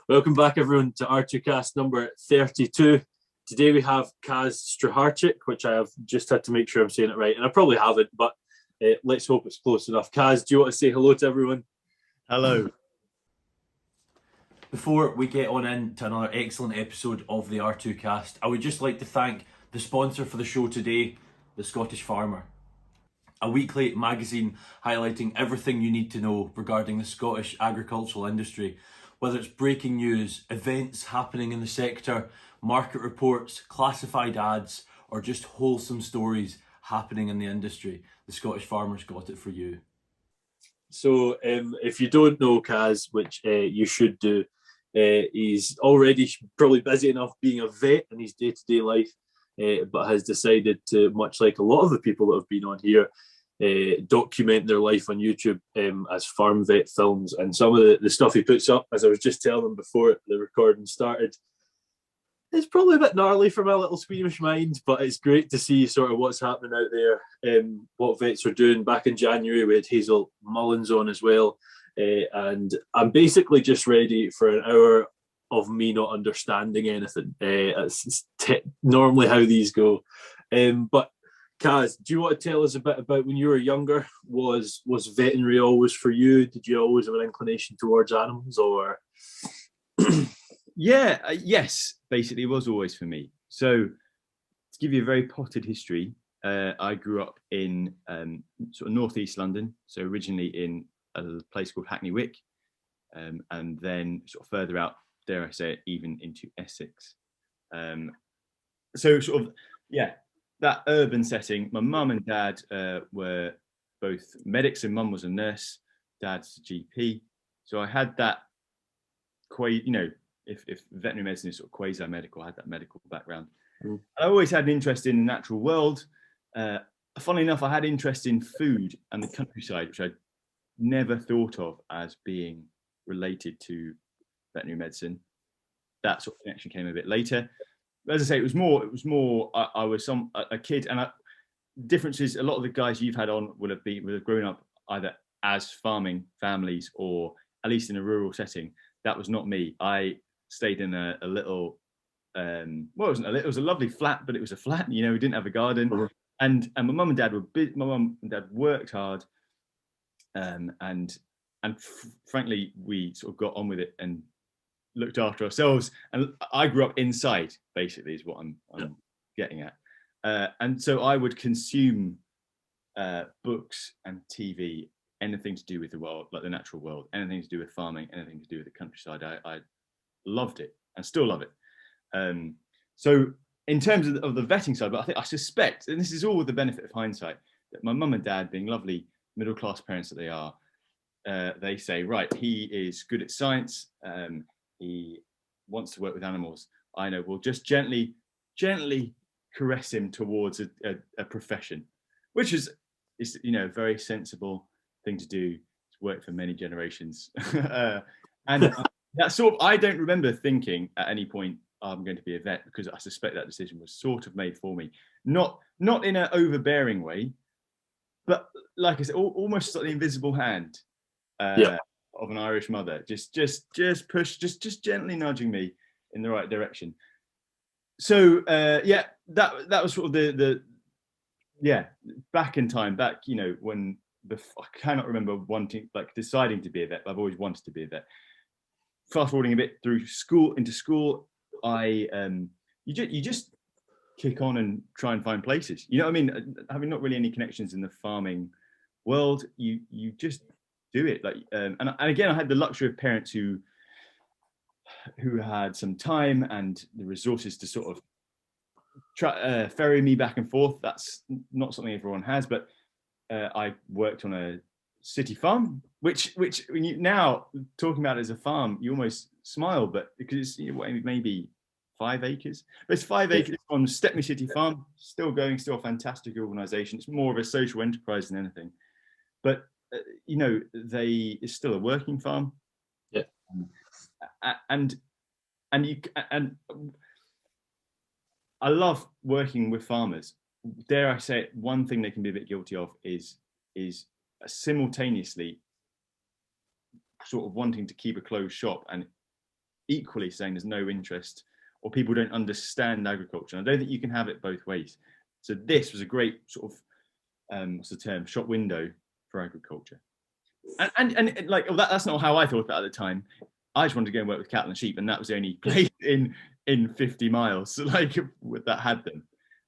Welcome back, everyone, to R2Kast number 32. Today we have Kaz Straharchik, which I have just had to make sure I'm saying it right, and I probably haven't, but let's hope it's close enough. Kaz, do you want to say hello to everyone? Hello. Before we get on into another excellent episode of the R2Kast, I would just like to thank the sponsor for the show today, The Scottish Farmer, a weekly magazine highlighting everything you need to know regarding the Scottish agricultural industry, whether it's breaking news, events happening in the sector, market reports, classified ads, or just wholesome stories happening in the industry. The Scottish Farmer's got it for you. So if you don't know Kaz, which you should do, he's already probably busy enough being a vet in his day-to-day life, but has decided to, much like a lot of the people that have been on here, document their life on YouTube as farm vet films. And some of the stuff he puts up, as I was just telling him before the recording started, it's probably a bit gnarly for my little squeamish mind, but it's great to see sort of what's happening out there, what vets are doing. Back in January, we had Hazel Mullins on as well, and I'm basically just ready for an hour of me not understanding anything. It's normally how these go. But Kaz, do you want to tell us a bit about when you were younger? Was veterinary always for you? Did you always have an inclination towards animals, or? Yes, basically it was always for me. So to give you a very potted history, I grew up in sort of northeast London, so originally in a place called Hackney Wick, and then sort of further out, dare I say it, even into Essex. So sort of, that urban setting. My mum and dad were both medics, and mum was a nurse, dad's a GP. So I had that if veterinary medicine is sort of quasi-medical, I had that medical background. Mm. I always had an interest in the natural world. Funnily enough, I had interest in food and the countryside, which I never thought of as being related to veterinary medicine. That sort of connection came a bit later. As I say, it was more. I was a kid, and differences. A lot of the guys you've had on would have grown up either as farming families or at least in a rural setting. That was not me. I stayed in a little, it wasn't a little, it was a lovely flat, but it was a flat, we didn't have a garden. Mm-hmm. And my mum and dad my mum and dad worked hard. And frankly, we sort of got on with it and looked after ourselves. And I grew up inside, basically, is what I'm getting at. And so I would consume books and TV, anything to do with the world, like the natural world, anything to do with farming, anything to do with the countryside. I loved it and still love it. So in terms of the vetting side, but I suspect, and this is all with the benefit of hindsight, that my mum and dad, being lovely middle-class parents that they are, they say, right, he is good at science, he wants to work with animals. I know, we'll just gently caress him towards a profession, which is a very sensible thing to do. It's worked for many generations. And that sort of, I don't remember thinking at any point, I'm going to be a vet, because I suspect that decision was sort of made for me. Not in an overbearing way, but like I said, almost like the invisible hand of an Irish mother, just push, just gently nudging me in the right direction. So that was sort of the back in time, when I cannot remember deciding to be a vet, but I've always wanted to be a vet. Fast forwarding a bit through into school, you just kick on and try and find places. You know what I mean? Having not really any connections in the farming world, you just do it. And again, I had the luxury of parents who had some time and the resources to sort of ferry me back and forth. That's not something everyone has, but I worked on a city farm, which when you now talking about it as a farm, you almost smile, but because it's maybe 5 acres. But it's 5 acres on Stepney City Farm, still going, still a fantastic organisation. It's more of a social enterprise than anything. But it's still a working farm. Yeah. And I love working with farmers. Dare I say it, one thing they can be a bit guilty of is simultaneously sort of wanting to keep a closed shop and equally saying there's no interest or people don't understand agriculture. And I don't think you can have it both ways. So this was a great sort of what's the term, shop window for agriculture. And like, well, that's not how I thought about it at the time. I just wanted to go and work with cattle and sheep, and that was the only place in 50 miles like that had them.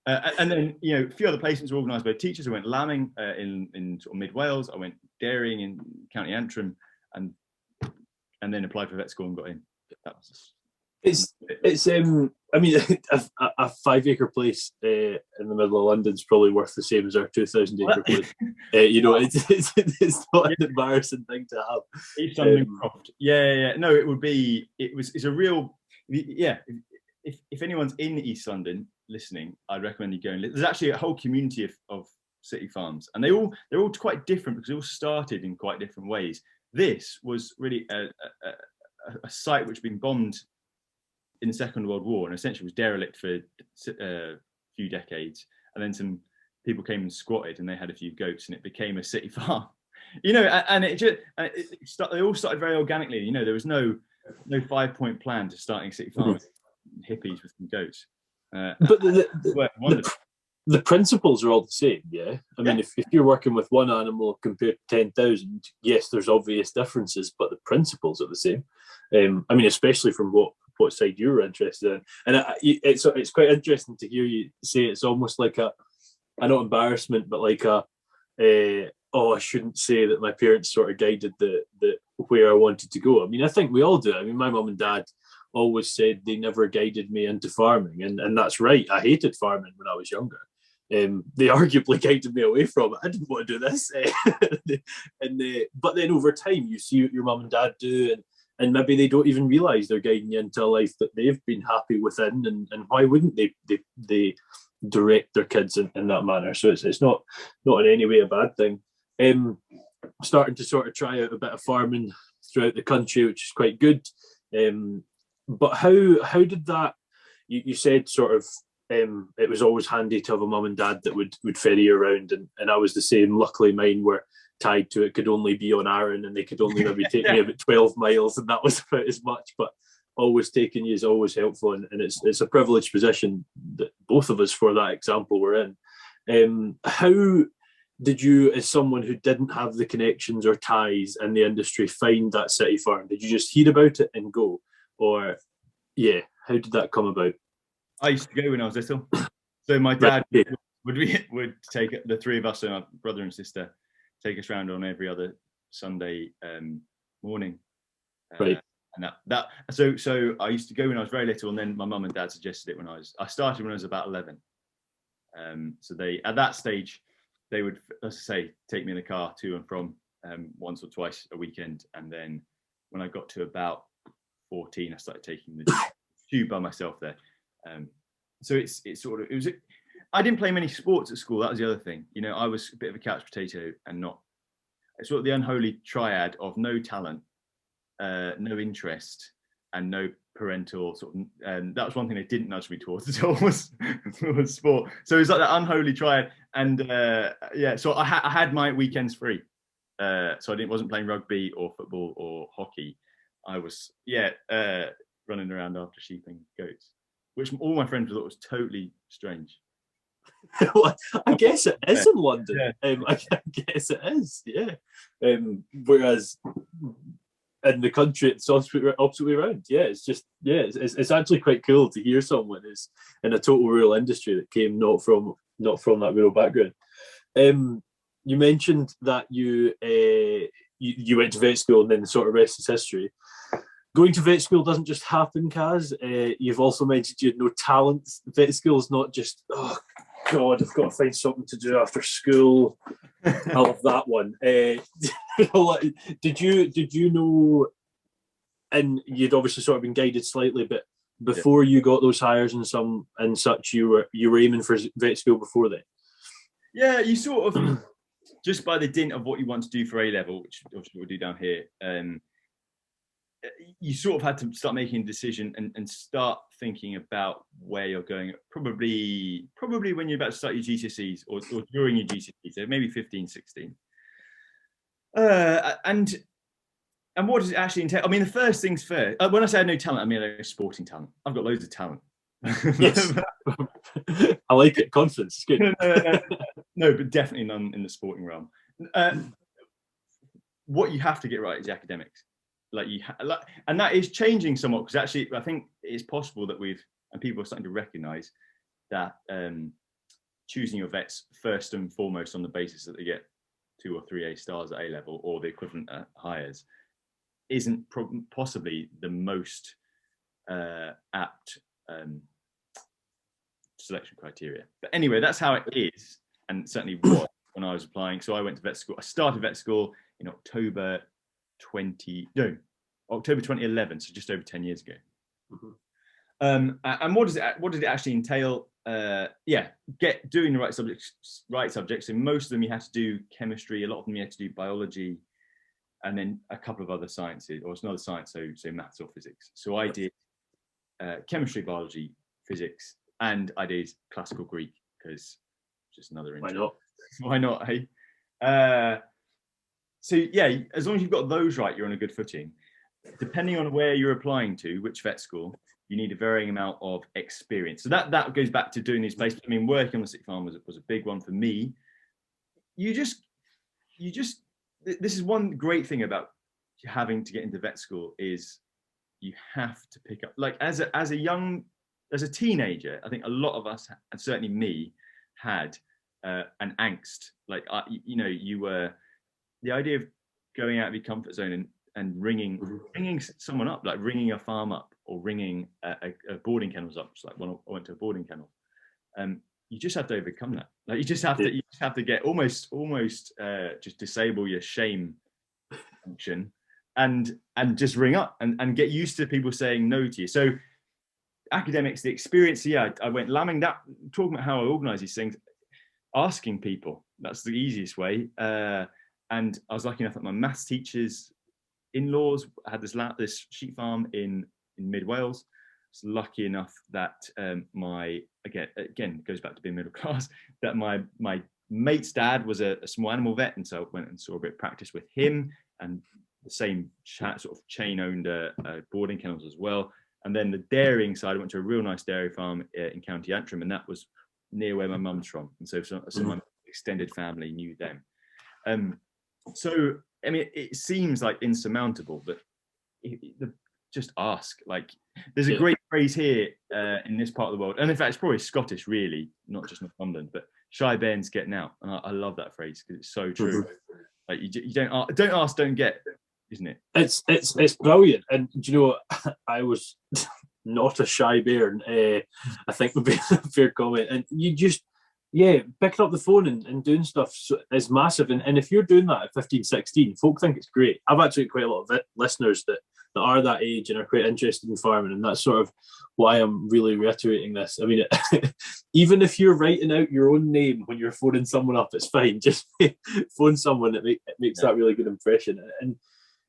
And then, you know, a few other placements were organised by teachers. I went lambing in sort of mid Wales. I went dairying in County Antrim, and then applied for vet school and got in. That was it's I mean, a 5-acre place in the middle of London is probably worth the same as our 2,000-acre place. You know, it's not an embarrassing thing to have. East London Croft. Yeah. No, it would be. It's a real. Yeah. If anyone's in East London listening, I'd recommend you go and. There's actually a whole community of city farms, and they're all quite different because they all started in quite different ways. This was really a site which had been bombed in the Second World War and essentially was derelict for a few decades, and then some people came and squatted and they had a few goats and it became a city farm, you know. And they all started very organically. You know, there was no 5-point plan to starting a city farm. Hippies with some goats, but the principles are all the same. Yeah, I mean, if you're working with one animal compared to 10,000, yes, there's obvious differences, but the principles are the same. I mean, especially from what side you were interested in, and it's quite interesting to hear you say it's almost like a not embarrassment, but like I shouldn't say that my parents sort of guided the where I wanted to go. I mean, I think we all do. I mean, my mum and dad always said they never guided me into farming, and that's right. I hated farming when I was younger. They arguably guided me away from it. I didn't want to do this, but then over time you see what your mum and dad do, and maybe they don't even realise they're guiding you into a life that they've been happy within, and why wouldn't they direct their kids in that manner? So it's not in any way a bad thing. Starting to sort of try out a bit of farming throughout the country, which is quite good. But how did that? You said sort of it was always handy to have a mum and dad that would ferry you around, and I was the same. Luckily, mine were tied to it, could only be on Arran, and they could only maybe take me about 12 miles, and that was about as much. But always taking you is always helpful, and it's a privileged position that both of us, for that example, were in. How did you, as someone who didn't have the connections or ties in the industry, find that city farm? Did you just hear about it and go, or how did that come about? I used to go when I was little. So my dad would take the three of us, so my brother and sister, take us around on every other Sunday morning. Right. And so I used to go when I was very little, and then my mum and dad suggested it when I started when I was about 11. So they, at that stage, they would, as I say, take me in the car to and from once or twice a weekend. And then when I got to about 14, I started taking the tube by myself there. So it was. I didn't play many sports at school. That was the other thing. You know, I was a bit of a couch potato and not sort of the unholy triad of no talent, no interest, and no parental sort of. And that was one thing they didn't nudge me towards at all was sport. So it was like that unholy triad. And so I had my weekends free. So I wasn't playing rugby or football or hockey. I was running around after sheep and goats, which all my friends thought was totally strange. Well, I guess it is in London. I guess it is, yeah. Whereas in the country, it's opposite way around. Yeah, it's just it's actually quite cool to hear someone who's in a total rural industry that came not from that rural background. You mentioned that you went to vet school and then the sort of rest is history. Going to vet school doesn't just happen, Kaz. You've also mentioned you had no talent. Vet school is not just, oh God, I've got to find something to do after school. I love that one. Did you know, and you'd obviously sort of been guided slightly, but before you got those hires and such, you were aiming for vet school before then? Yeah, you sort of, just by the dint of what you want to do for A-level, which obviously we'll do down here, you sort of had to start making a decision and start thinking about where you're going, probably when you're about to start your GCSEs or during your GCSEs, so maybe 15, 16. And And what does it actually entail? I mean, the first things first. When I say I have no talent, I mean I have no sporting talent. I've got loads of talent. Yes, I like it. Confidence, it's good. No, but definitely none in the sporting realm. What you have to get right is the academics. And that is changing somewhat, because actually I think it's possible that and people are starting to recognise that choosing your vets first and foremost on the basis that they get 2 or 3 A stars at A level or the equivalent at Highers isn't possibly the most apt selection criteria. But anyway, that's how it is, and certainly was when I was applying. So I went to vet school. I started vet school in October 2011, so just over 10 years ago. Mm-hmm. And what did it actually entail? Doing the right subjects. So most of them you had to do chemistry, a lot of them you had to do biology, and then a couple of other sciences, or it's another science, so maths or physics. So I did chemistry, biology, physics, and I did classical Greek, because just another intro. Why not? Hey. So yeah, as long as you've got those right, you're on a good footing. Depending on where you're applying to, which vet school, you need a varying amount of experience. So that goes back to doing these placements. I mean, working on the sick farm was a big one for me. This is one great thing about having to get into vet school, is you have to pick up, like as a teenager, I think a lot of us, and certainly me, had an angst. Like, you were, the idea of going out of your comfort zone and ringing someone up, like ringing a farm up, or ringing a boarding kennels up. Just like when I went to a boarding kennel, you just have to overcome that. Like you just have to get almost just disable your shame function and just ring up and get used to people saying no to you. So academics, the experience, I went lambing that, talking about how I organize these things, asking people, that's the easiest way. And I was lucky enough that my maths teachers in-laws had this sheep farm in mid Wales. I was lucky enough that my again goes back to being middle class, that my mate's dad was a small animal vet, and so I went and saw a bit of practice with him, and the same sort of chain owned boarding kennels as well. And then the dairying side, I went to a real nice dairy farm in County Antrim, and that was near where my mum's from, and so my extended family knew them. So I mean, it seems like insurmountable, but just ask. Like, there's a great phrase here in this part of the world, and in fact, it's probably Scottish, really, not just Northumberland, but "shy bairns getting out," and I love that phrase because it's so true. Mm-hmm. Like, you don't ask, don't get, isn't it? It's brilliant, and do you know what? I was not a shy bairn. I think would be a fair comment, and you just. Yeah, picking up the phone and doing stuff is massive. And if you're doing that at 15, 16, folk think it's great. I've actually got quite a lot of listeners that are that age and are quite interested in farming. And that's sort of why I'm really reiterating this. I mean, even if you're writing out your own name when you're phoning someone up, it's fine. Just phone someone. It makes that really good impression.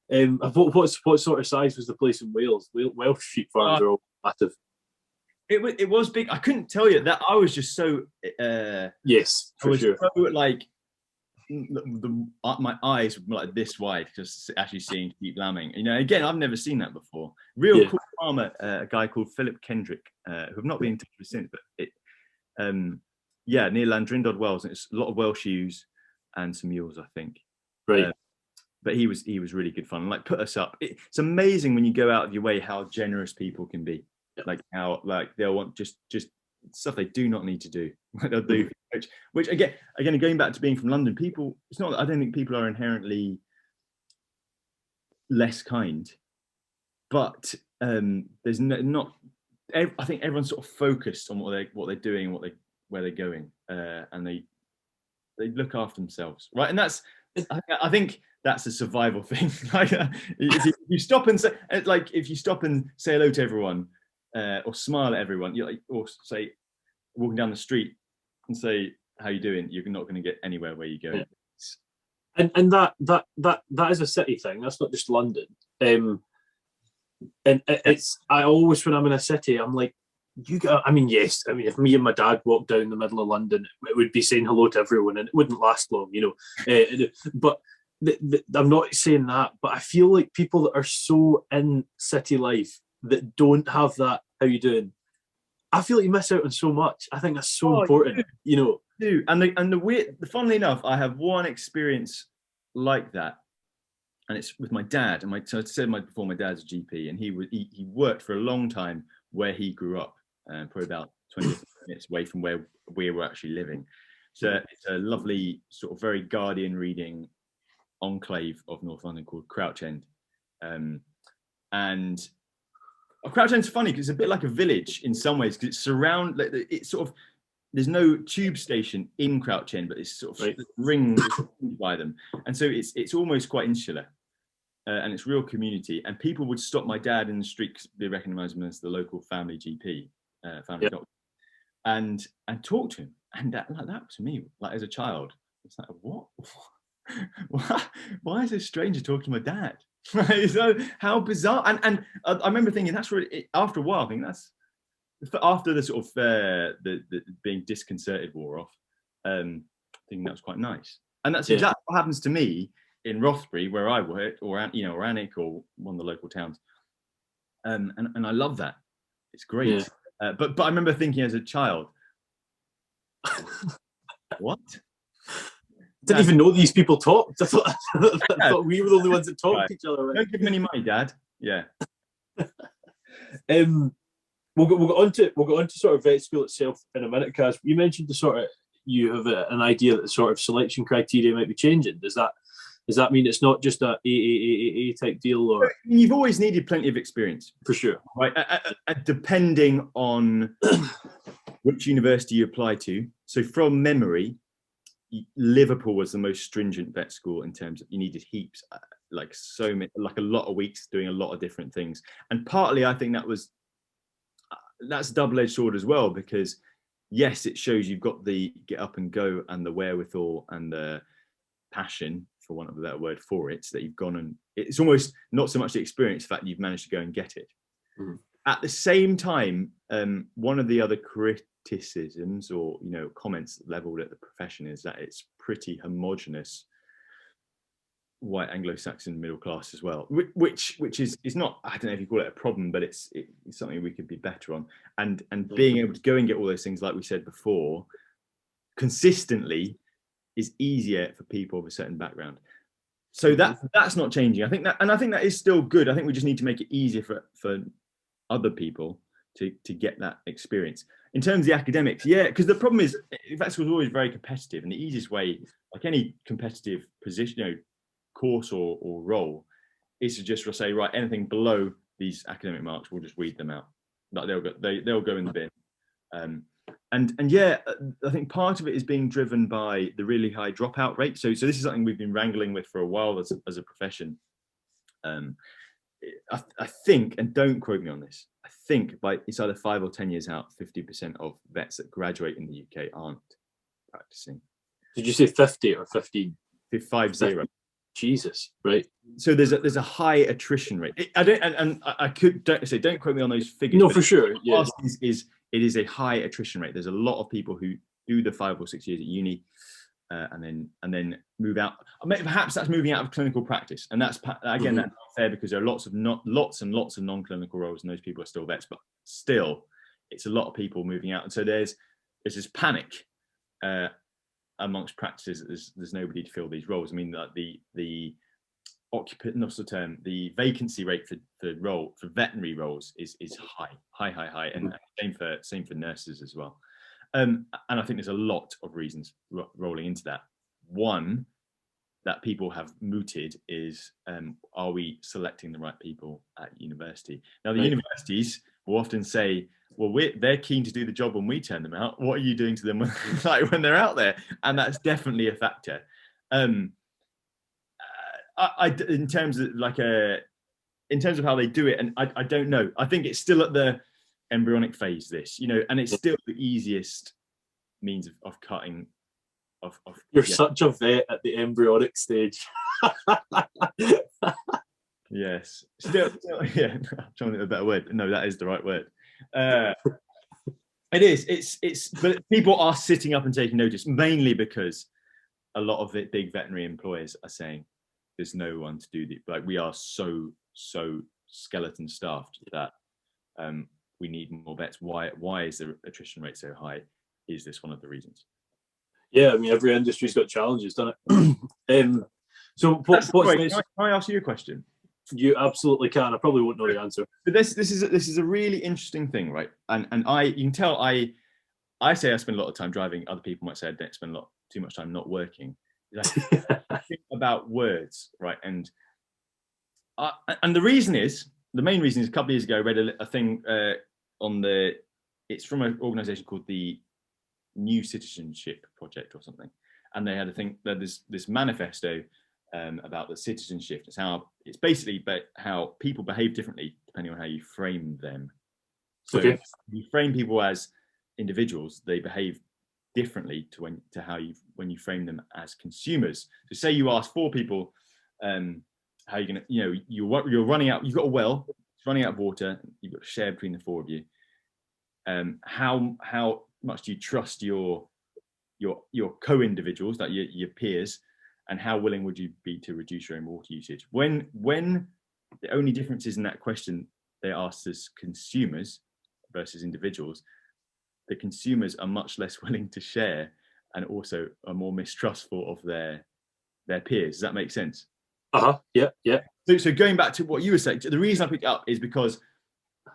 And what sort of size was the place in Wales? Welsh sheep farms are all massive. It was big. I couldn't tell you that. I was just so yes, for sure. So, like, my eyes were like this wide, just actually seeing sheep lambing. Again, I've never seen that before. Cool farmer, a guy called Philip Kendrick, who I've not been in touch with since, but near Landrindod, Wales, and it's a lot of Welsh ewes and some mules, I think. Right. But he was really good fun. Like, put us up. It's amazing when you go out of your way how generous people can be. Like how, like, they'll want just stuff they do not need to do. Like they'll do, which again going back to being from London, people. It's not. I don't think people are inherently less kind, but there's not. I think everyone's sort of focused on what they're doing and where they're going, and they look after themselves, right? And that's. I think that's a survival thing. Like, if you stop and say, like, if you stop and say hello to everyone. Or smile at everyone, or say, walking down the street and say, "How you doing?" You're not going to get anywhere where you go. Yeah. And that is a city thing. That's not just London. And it's, I always, when I'm in a city, I'm like, yes. I mean, if me and my dad walked down the middle of London, it would be saying hello to everyone, and it wouldn't last long, But I'm not saying that, but I feel like people that are so in city life that don't have that, how you doing? I feel like you miss out on so much. I think that's so important, you know. And the weird, funnily enough, I have one experience like that, and it's with my dad. And so I said before, my dad's a GP, and he worked for a long time where he grew up, probably about 20 minutes away from where we were actually living. So it's a lovely sort of very Guardian reading enclave of North London called Crouch End, and Crouch End's funny because it's a bit like a village in some ways, because it's sort of, there's no tube station in Crouch End, but it's sort of ringed by them, and so it's almost quite insular, and it's real community. And people would stop my dad in the street because they recognise him as the local family GP, family doctor, and talk to him. And that to me, like as a child, it's like, what? Why is a stranger talking to my dad? So how bizarre. And I remember thinking that's really, after a while, I think that's after the sort of the being disconcerted wore off, thinking that was quite nice. And that's exactly what happens to me in Rothbury, where I worked, or Alnwick, or one of the local towns. And I love that. It's great. But I remember thinking as a child, what? Didn't even know these people talked. I thought we were the only ones that talked to each other. Don't give them any money, Dad. Yeah. We'll go on to sort of vet school itself in a minute, Kaz. You mentioned you have an idea that the sort of selection criteria might be changing. Does that mean it's not just a AAAA type deal? Or you've always needed plenty of experience, for sure, right? Depending on which university you apply to. So from memory, Liverpool was the most stringent vet school in terms of you needed heaps, like so many, like a lot of weeks doing a lot of different things. And partly I think that's a double-edged sword as well, because yes, it shows you've got the get up and go and the wherewithal and the passion, for want of a better word, for it, so that you've gone, and it's almost not so much the experience, the fact you've managed to go and get it. At the same time, one of the other criticisms or comments leveled at the profession is that it's pretty homogenous white Anglo-Saxon middle class as well, which is not, I don't know if you call it a problem, but it's something we could be better on, and being able to go and get all those things, like we said before, consistently is easier for people of a certain background. So that's not changing. I think that is still good. I think we just need to make it easier for other people to get that experience. In terms of the academics, because the problem is vet school is always very competitive, and the easiest way, like any competitive position, course or role, is to just say, right, anything below these academic marks, we'll just weed them out. Like they'll go in the bin. I think part of it is being driven by the really high dropout rate. So this is something we've been wrangling with for a while as a profession. I think, and don't quote me on this, I think it's either 5 or 10 years out, 50% of vets that graduate in the UK aren't practicing. Did you say 50 or 15? 50. Jesus, right. So there's a high attrition rate. Don't quote me on those figures. No, for sure. Yeah. It is a high attrition rate. There's a lot of people who do the 5 or 6 years at uni, and then move out. Perhaps that's moving out of clinical practice, and that's again that's not fair, because there are lots and lots of non-clinical roles, and those people are still vets, but still, it's a lot of people moving out, and so there's this panic amongst practices. There's nobody to fill these roles. I mean, the vacancy rate for veterinary roles is high, and same for nurses as well. And I think there's a lot of reasons rolling into that. One that people have mooted is, are we selecting the right people at university? Now, the universities will often say, well, they're keen to do the job when we turn them out. What are you doing to them when they're out there? And that's definitely a factor. In terms of how they do it, and I don't know. I think it's still at the embryonic phase, and it's still the easiest means of cutting. You're such a vet at the embryonic stage. Yes, still, yeah. I'm trying to think of a better word. No, that is the right word. It is. But people are sitting up and taking notice, mainly because a lot of big veterinary employers are saying, there's no one to do the, like, we are so skeleton staffed that we need more vets. Why is the attrition rate so high? Is this one of the reasons? Yeah, I mean, every industry's got challenges, doesn't it? So what's can I ask you a question? You absolutely can. I probably won't know the answer. But this is a really interesting thing, right? And you can tell I say I spend a lot of time driving. Other people might say I don't spend too much time not working. I think about words, right? And the main reason is a couple of years ago I read a thing it's from an organization called the New Citizenship Project or something, and they had a thing that this manifesto about the citizen shift. It's basically how people behave differently depending on how you frame them. So if you frame people as individuals, they behave differently when you frame them as consumers. So say you ask 4 people, how you're gonna, you're running out, you've got a well, it's running out of water, you've got to share between the 4 of you. How much do you trust your co-individuals, like your peers, and how willing would you be to reduce your own water usage? When the only difference is in that question, they asked as consumers versus individuals, the consumers are much less willing to share and also are more mistrustful of their peers. Does that make sense? Yeah. So going back to what you were saying, the reason I picked it up is because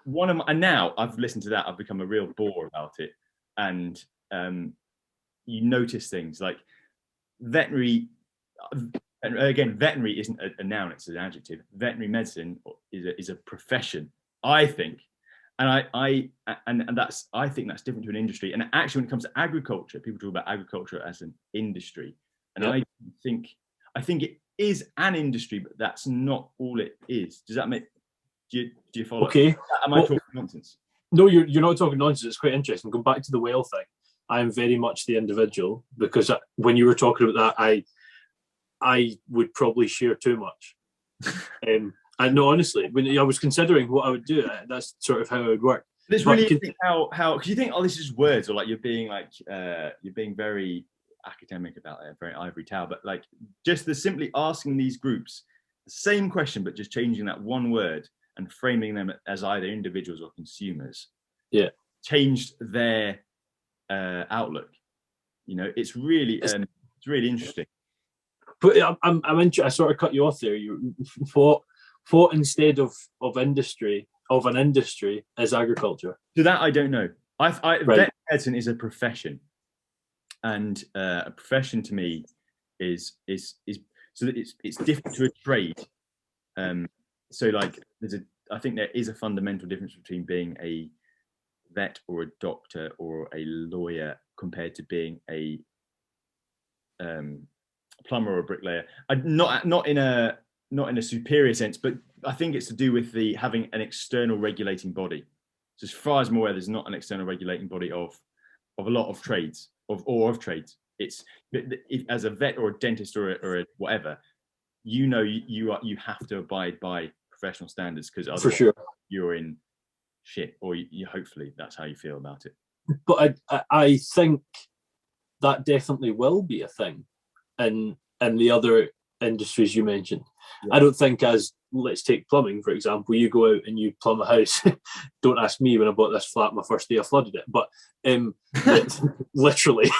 and now I've listened to that, I've become a real bore about it. And you notice things like veterinary, and again, veterinary isn't a noun, it's an adjective. Veterinary medicine is a profession, I think. And I think that's different to an industry. And actually, when it comes to agriculture, people talk about agriculture as an industry. And I think it is an industry, but that's not all it is. Does that make, do you follow? Okay. Am I talking nonsense? No, you're not talking nonsense. It's quite interesting. Going back to the whale thing, I am very much the individual, because when you were talking about that, I would probably share too much. I know, honestly, when I was considering what I would do, that's sort of how it would work. It's really how because you think, oh, this is words, or like you're being very academic about it, very ivory tower, but like just simply asking these groups the same question, but just changing that one word and framing them as either individuals or consumers, changed their outlook. It's really interesting. But I'm interested. I sort of cut you off there. You what instead of industry, of an industry, is agriculture? So that I don't know. Vet medicine is a profession, and a profession to me is so that it's different to a trade. So like I think there is a fundamental difference between being a vet or a doctor or a lawyer compared to being a plumber or a bricklayer. Not in a superior sense, but I think it's to do with having an external regulating body. So as far as I'm aware, there's not an external regulating body of a lot of trades of trades. It's as a vet or a dentist or a whatever, you have to abide by professional standards, because otherwise for sure you're in shit, or you hopefully that's how you feel about it. But I think that definitely will be a thing in the other industries you mentioned. I don't think, as let's take plumbing for example, you go out and you plumb a house. Don't ask me when I bought this flat my first day I flooded it, but literally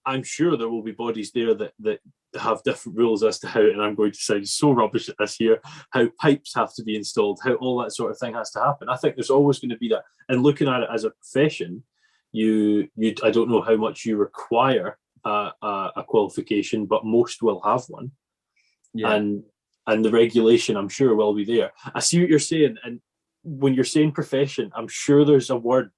I'm sure there will be bodies there that have different rules as to how, and I'm going to sound so rubbish at this here, how pipes have to be installed, how all that sort of thing has to happen. I think there's always going to be that. And looking at it as a profession, I don't know how much you require a qualification, but most will have one. And the regulation, I'm sure, will be there. I see what you're saying, and when you're saying profession, I'm sure there's a word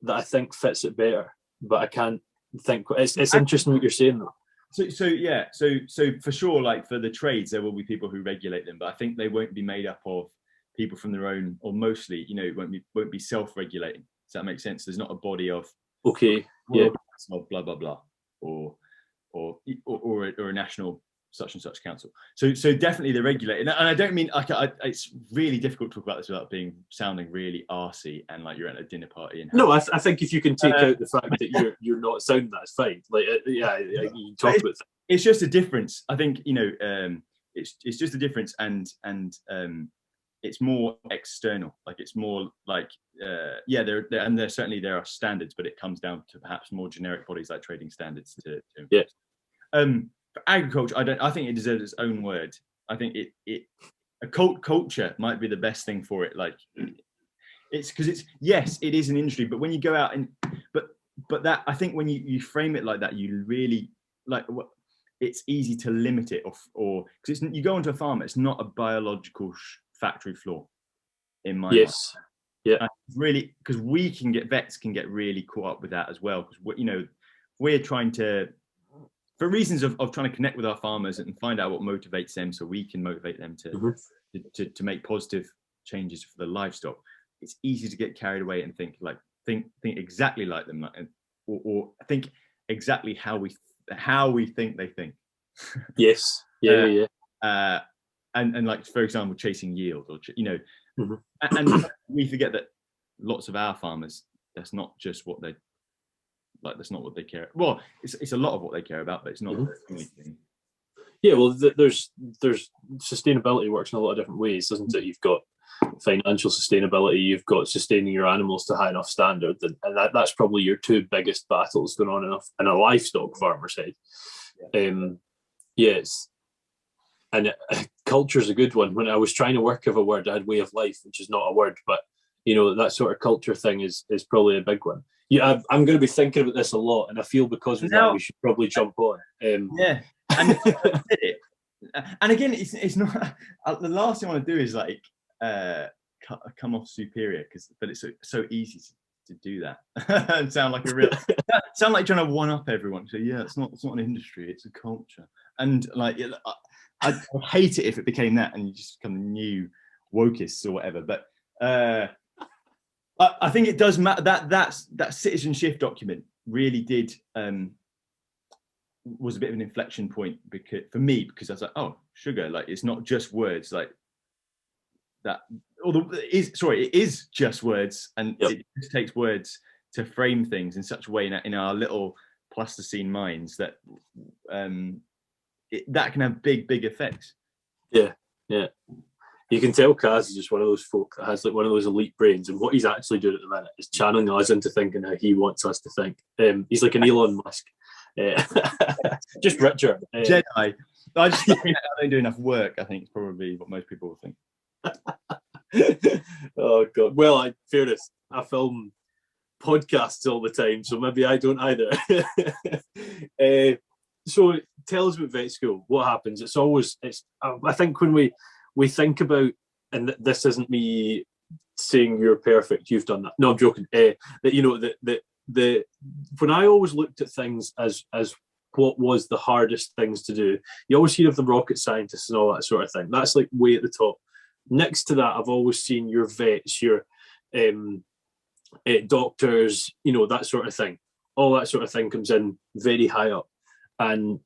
that I think fits it better, but I can't think. It's interesting what you're saying though. So for sure, like for the trades, there will be people who regulate them, but I think they won't be made up of people from their own, or mostly, it won't be self-regulating. Does that make sense? There's not a body of blah blah blah, or a national such and such council. So definitely they're regulated. And I don't mean, it's really difficult to talk about this without sounding really arsey and like you're at a dinner party. And no, I think if you can take out the fact that you're not sounding, that's fine. Like, yeah, you can talk about things. It's just a difference. I think, it's just a difference, and it's more external. Like it's more like, there certainly there are standards, but it comes down to perhaps more generic bodies like trading standards to yeah. For agriculture, I think it deserves its own word. I think a culture might be the best thing for it. Like it's because yes, it is an industry, but when you go out but that, I think when you frame it like that, you really like it's easy to limit it or because you go onto a farm, it's not a biological factory floor in my mind. Yeah, really, because vets can get really caught up with that as well, because we're trying to, for reasons of trying to connect with our farmers and find out what motivates them so we can motivate them to make positive changes for the livestock. It's easy to get carried away and think exactly like them, or think exactly how we think they think. Yes. Yeah. And like, for example, chasing yield, or and we forget that lots of our farmers, that's not just what they like. That's not what they care. Well, it's a lot of what they care about, but it's not the only thing. Yeah, well, there's sustainability works in a lot of different ways, doesn't it? You've got financial sustainability, you've got sustaining your animals to high enough standard, and that's probably your two biggest battles going on in a livestock farmer side. Yes, and culture's a good one. When I was trying to work of a word, I had way of life, which is not a word, but that sort of culture thing is probably a big one. Yeah, I'm going to be thinking about this a lot, and I feel because of that we should probably jump on. Yeah, and and again, it's not the last thing I want to do is like come off superior, but it's so easy to do that and sound like sound like trying to one up everyone. So yeah, it's not an industry, it's a culture, and like I hate it if it became that and you just become new wokeists or whatever. But I think it does matter that citizenship document really did was a bit of an inflection point for me, because I was like, oh, sugar, like it's not just words like that. It is just words, and it just takes words to frame things in such a way in our little plasticine minds that that can have big effects. Yeah. You can tell Kaz is just one of those folk that has like one of those elite brains, and what he's actually doing at the minute is channeling us into thinking how he wants us to think. He's like an Elon Musk, just richer. Jedi. I just think I don't do enough work. I think it's probably what most people will think. Oh God. Well, fairness, I film podcasts all the time, so maybe I don't either. So tell us about vet school. What happens? I think when we think about, and this isn't me saying you're perfect, you've done that. No, I'm joking. That when I always looked at things as what was the hardest things to do, you always hear of the rocket scientists and all that sort of thing. That's like way at the top. Next to that, I've always seen your vets, your doctors, that sort of thing. All that sort of thing comes in very high up, and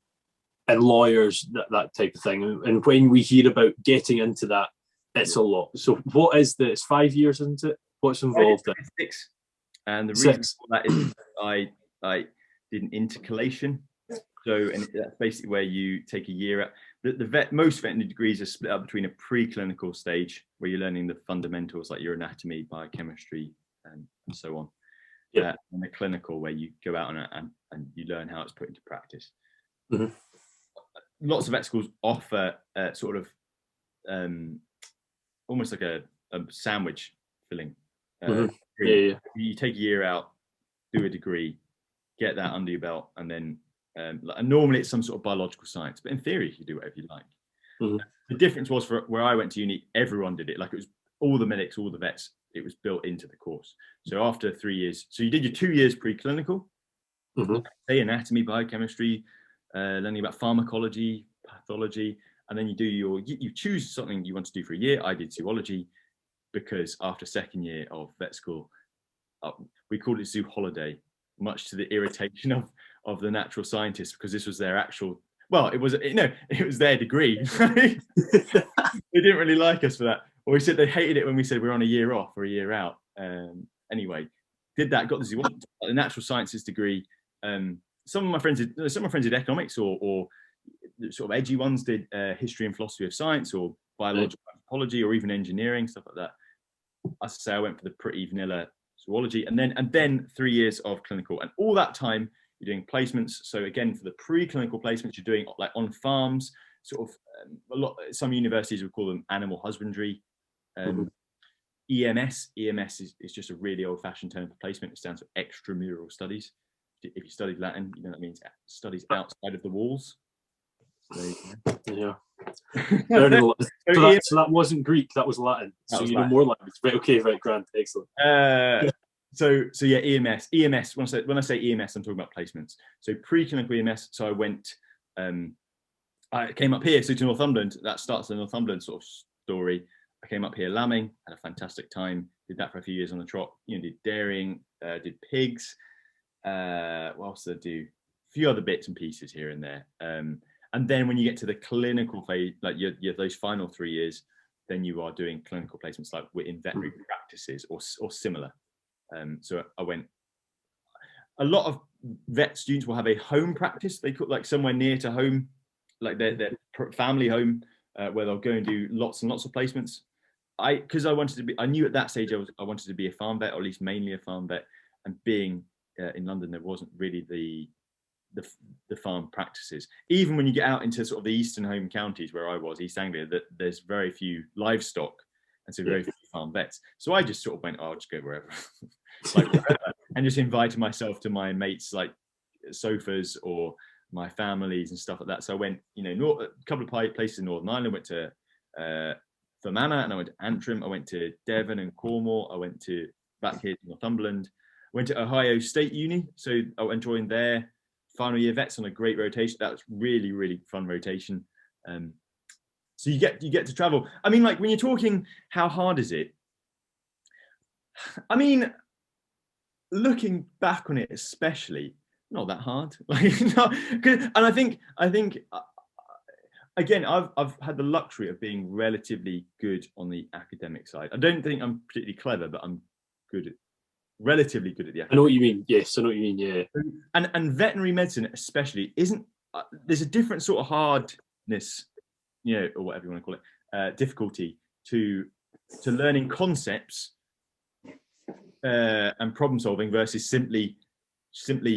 lawyers, that type of thing. And when we hear about getting into that, it's a lot. So what is this? 5 years, isn't it? What's involved in 6? And the reason for that is I did an intercalation. So, and that's basically where you take a year out. Most veterinary degrees are split up between a preclinical stage where you're learning the fundamentals like your anatomy, biochemistry, and so on. And the clinical where you go out and you learn how it's put into practice. Mm-hmm. Lots of vet schools offer sort of almost like a sandwich filling. You take a year out, do a degree, get that under your belt, and then and normally it's some sort of biological science, but in theory you can do whatever you like. Mm-hmm. The difference was, for where I went to uni, everyone did it. Like it was all the medics, all the vets, it was built into the course. So after 3 years, so you did your 2 years preclinical, say anatomy, biochemistry, learning about pharmacology, pathology, and then you choose something you want to do for a year. I did zoology, because after second year of vet school, we called it zoo holiday, much to the irritation of the natural scientists, because this was their actual, well, it was, it was their degree. They didn't really like us for that. Or we said they hated it when we said we're on a year off or a year out. Anyway, did that, got the natural sciences degree. Some of my friends did economics, or sort of edgy ones did history and philosophy of science, or biological anthropology, or even engineering, stuff like that. As I say, I went for the pretty vanilla zoology, and then 3 years of clinical, and all that time you're doing placements. So again, for the preclinical placements, you're doing like on farms, sort of some universities would call them animal husbandry. EMS is just a really old-fashioned term for placement. It stands for extramural studies. If you studied Latin, you know that means studies outside of the walls. Yeah. So that wasn't Greek, that was Latin. So you know more language. Right, okay, right, grand, excellent. So yeah, EMS. When I say EMS, I'm talking about placements. So preclinical EMS. So I went, I came up here, so to Northumberland. That starts the Northumberland sort of story. I came up here lambing, had a fantastic time. Did that for a few years on the trot. Did dairying, did pigs. What else did I do? A few other bits and pieces here and there. And then when you get to the clinical phase, like you those final 3 years, then you are doing clinical placements like in veterinary practices or similar. So I went. A lot of vet students will have a home practice. They could like somewhere near to home, like their family home, where they'll go and do lots and lots of placements. Because I knew at that stage I wanted to be a farm vet, or at least mainly a farm vet. And being in London, there wasn't really the farm practices. Even when you get out into sort of the eastern home counties where I was, East Anglia, that there's very few livestock, and so very few farm vets. So I just sort of went, I'll just go wherever, and just invited myself to my mates' like sofas or my families and stuff like that. So I went, a couple of places in Northern Ireland. Went to Fermanagh, and I went to Antrim. I went to Devon and Cornwall. I went to back here to Northumberland. Went to Ohio State Uni, so I joined there. Final year vets on a great rotation. That was really, really fun rotation. So you get to travel. I mean, like when you're talking, how hard is it? I mean, looking back on it, especially, not that hard. And I think again, I've had the luxury of being relatively good on the academic side. I don't think I'm particularly clever, but I'm relatively good at the academic. I know what you mean. Yes, I know what you mean. Yeah. And veterinary medicine especially isn't. There's a different sort of hardness, or whatever you want to call it, difficulty to learning concepts and problem solving versus simply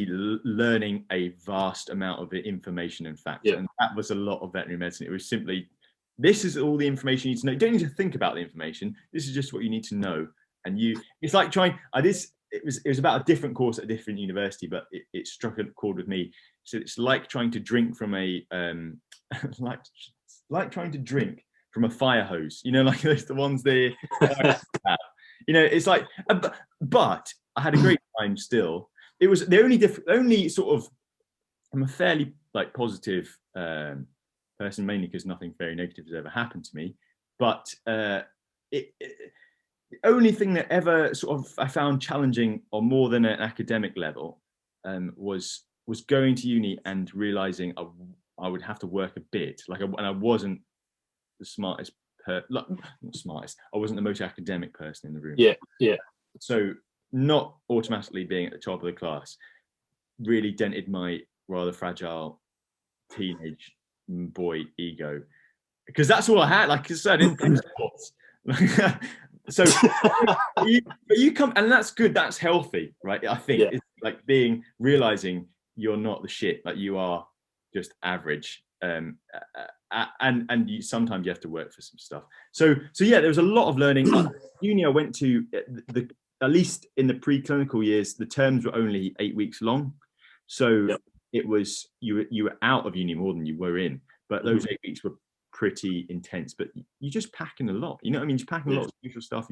learning a vast amount of information and facts. And that was a lot of veterinary medicine. It was simply, this is all the information you need to know. You don't need to think about the information. This is just what you need to know. And it's like trying. It was about a different course at a different university, but it struck a chord with me. So it's like trying to drink from a like trying to drink from a fire hose. Like those the ones they have. It's like, but I had a great time still. It was the only sort of. I'm a fairly like positive person, mainly because nothing very negative has ever happened to me. But the only thing that ever sort of I found challenging on more than an academic level was going to uni and realizing I would have to work a bit. And I wasn't the smartest, not smartest. I wasn't the most academic person in the room. Yeah. So not automatically being at the top of the class really dented my rather fragile teenage boy ego, because that's all I had. Like I said, I didn't play sports. So you come, and that's good. That's healthy, right? I think it's like realizing you're not the shit. Like you are just average. And sometimes you have to work for some stuff. So yeah, there was a lot of learning. Uni I went to, at least in the preclinical years, the terms were only 8 weeks long. So it was you were out of uni more than you were in. But those 8 weeks were pretty intense. But you just packing a lot. You know what I mean? Just packing a lot of usual stuff.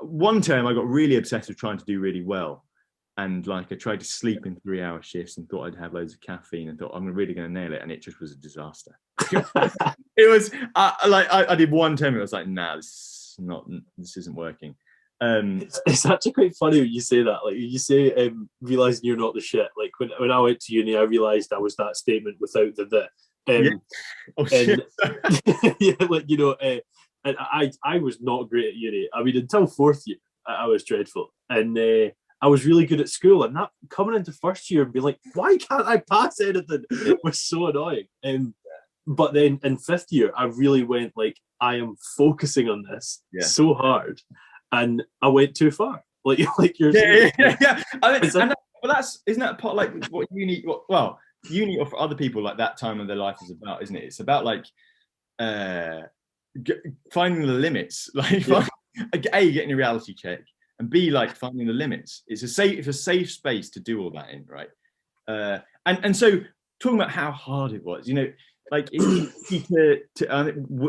One term I got really obsessed with trying to do really well. And like I tried to sleep in 3-hour shifts and thought I'd have loads of caffeine and thought I'm really going to nail it, and it just was a disaster. It was I did one term. It was like, nah, this isn't working. It's actually quite funny when you say that. Like you say, realizing you're not the shit. Like when I went to uni, I realized I was that statement without the. Yeah. Oh shit. Yeah, like and I was not great at uni. I mean, until fourth year, I was dreadful, and I was really good at school. And that coming into first year and being like, why can't I pass anything? Was so annoying. But then in fifth year, I really went like, I am focusing on this so hard, and I went too far. Like you're saying. Yeah. I mean, isn't that part like what uni? Well, uni or for other people like that time of their life is about, isn't it? It's about like finding the limits, like A, getting a reality check, and B, like finding the limits. It's a safe space to do all that in, right? And so talking about how hard it was, like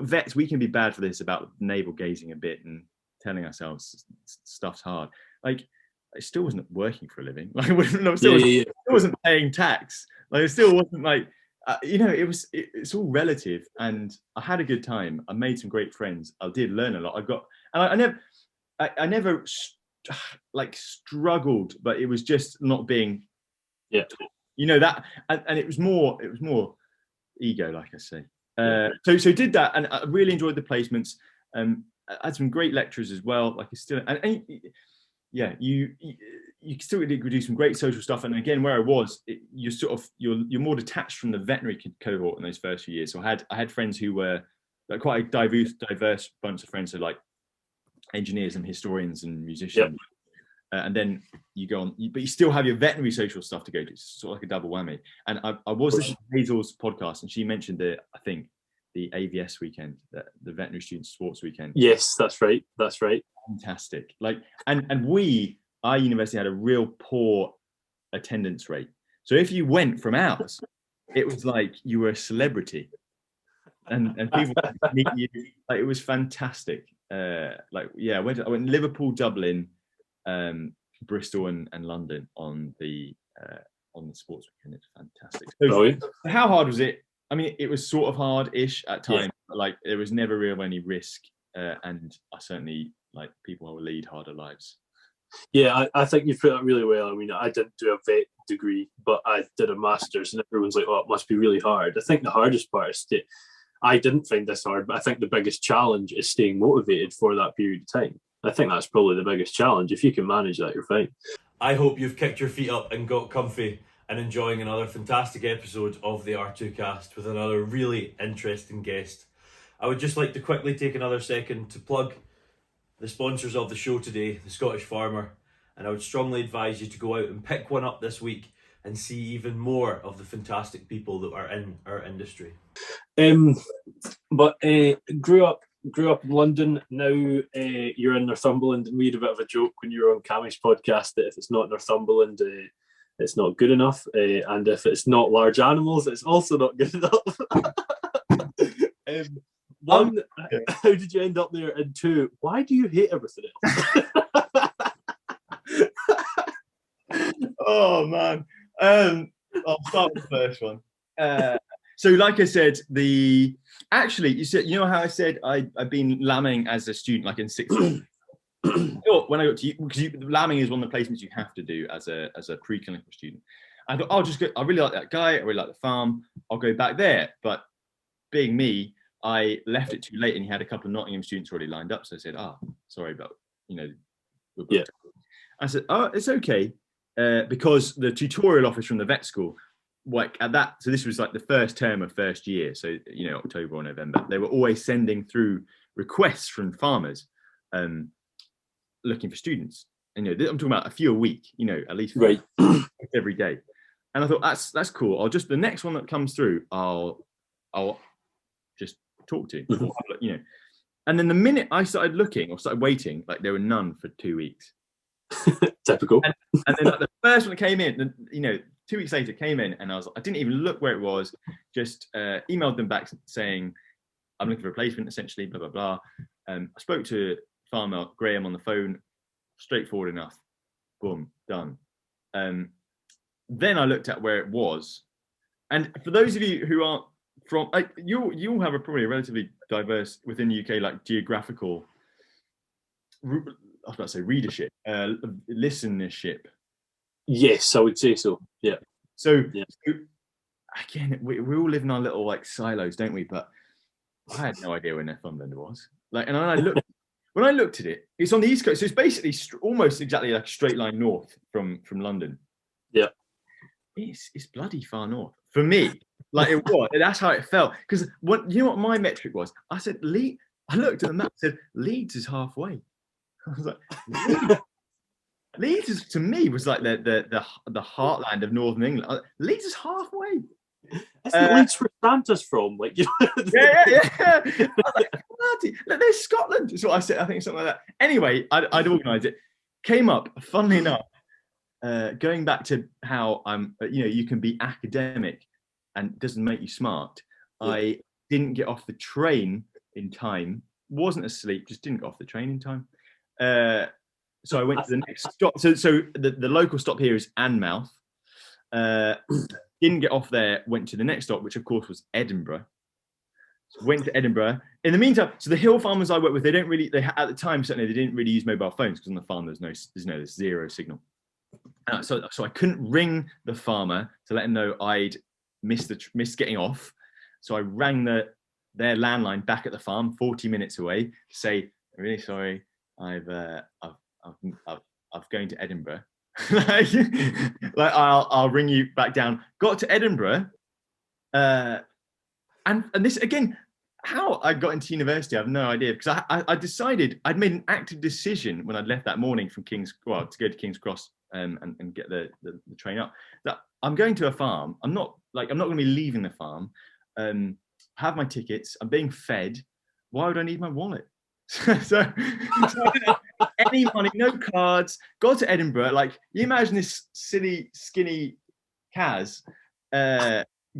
vets, we can be bad for this about navel gazing a bit and telling ourselves stuff's hard. Like I still wasn't working for a living. Like still wasn't paying tax. Like it still wasn't like it's all relative. And I had a good time. I made some great friends. I did learn a lot. I never like struggled, but it was just not being that, and it was more ego, like I say. So did that, and I really enjoyed the placements. I had some great lecturers as well. Like it's still, and you still do some great social stuff. And again, where I was, you're more detached from the veterinary cohort in those first few years. So I had friends who were like quite a diverse bunch of friends, so like engineers and historians and musicians. Yep. And then you go on, but you still have your veterinary social stuff to go to. It's sort of like a double whammy. And I was listening to Hazel's podcast, and she mentioned the AVS weekend, the veterinary student sports weekend. Yes, that's right. Fantastic. Like, and our university had a real poor attendance rate. So if you went from ours, it was like you were a celebrity, and people would meet you. Like it was fantastic. I went Liverpool, Dublin, Bristol, and London on the sports weekend. It's fantastic. So how hard was it? I mean, it was sort of hard-ish at times. But like there was never really any risk, and I certainly like people who will lead harder lives. Yeah, I think you put that really well. I mean, I didn't do a vet degree, but I did a master's, and everyone's like, "Oh, it must be really hard." I think the hardest part is I didn't find this hard, but I think the biggest challenge is staying motivated for that period of time. I think that's probably the biggest challenge. If you can manage that, you're fine. I hope you've kicked your feet up and got comfy and enjoying another fantastic episode of the R2Kast with another really interesting guest. I would just like to quickly take another second to plug the sponsors of the show today, the Scottish Farmer, and I would strongly advise you to go out and pick one up this week and see even more of the fantastic people that are in our industry. But grew up in London. Now you're in Northumberland, and we had a bit of a joke when you were on Cammie's podcast that if it's not Northumberland, it's not good enough, and if it's not large animals, it's also not good enough. One, how did you end up there? And two, why do you hate everything else? Oh man, I'll start with the first one. So like I said, you said, how I said I've been lambing as a student, like in sixth grade. When I got to because lambing is one of the placements you have to do as a preclinical student. I thought I'll just go. I really like that guy. I really like the farm. I'll go back there. But being me, I left it too late, and he had a couple of Nottingham students already lined up. So I said, sorry, but we're booked. I said, it's okay, because the tutorial office from the vet school, like at that, so this was like the first term of first year, so October or November, they were always sending through requests from farmers looking for students, and I'm talking about a few a week, at least every day. And I thought that's cool. I'll just, the next one that comes through, I'll just talk to, and then the minute I started looking or started waiting, like there were none for 2 weeks. Typical. And then like, the first one that came in, 2 weeks later came in, and I didn't even look where it was, just emailed them back saying I'm looking for a replacement, essentially, blah blah blah. I spoke to farmer Graham on the phone, straightforward enough, boom, done. Then I looked at where it was, and for those of you who aren't from, you'll have probably a relatively diverse within the UK, like geographical was about to say readership, listenership. Yes, I would say so. Yeah. So again, we all live in our little like silos, don't we? But I had no idea where Northumberland was. Like, and when I looked at it, it's on the East Coast, so it's basically almost exactly like a straight line north from London. Yeah. It's bloody far north for me. Like it was. That's how it felt. Because you know what my metric was? I said Leeds. I looked at the map. Said Leeds is halfway. I was like, Leeds is, to me was like the heartland of Northern England. Leeds is halfway. Isn't Leeds where Santa's from? Like, you know? yeah. I was like, bloody, look, there's Scotland. Is what I said. I think something like that. Anyway, I'd organised it. Came up, funnily enough, going back to how you can be academic and it doesn't make you smart. Yeah. I didn't get off the train in time. Wasn't asleep. Just didn't get off the train in time. So I went to the next stop. So the local stop here is Anmouth. Didn't get off there. Went to the next stop, which of course was Edinburgh. So went to Edinburgh. In the meantime, so the hill farmers I work with, at the time certainly they didn't really use mobile phones because on the farm there's zero signal. So I couldn't ring the farmer to let him know I'd missed getting off. So I rang their landline back at the farm, 40 minutes away, to say, I'm really sorry, I've going to Edinburgh. like I'll ring you back down. Got to Edinburgh, and this again, how I got into university, I have no idea, because I decided I'd made an active decision when I'd left that morning from to go to King's Cross and get the train up, that I'm going to a farm. I'm not going to be leaving the farm. Have my tickets. I'm being fed. Why would I need my wallet? so I didn't have any money, no cards. Got to Edinburgh. Like, you imagine this silly, skinny Kaz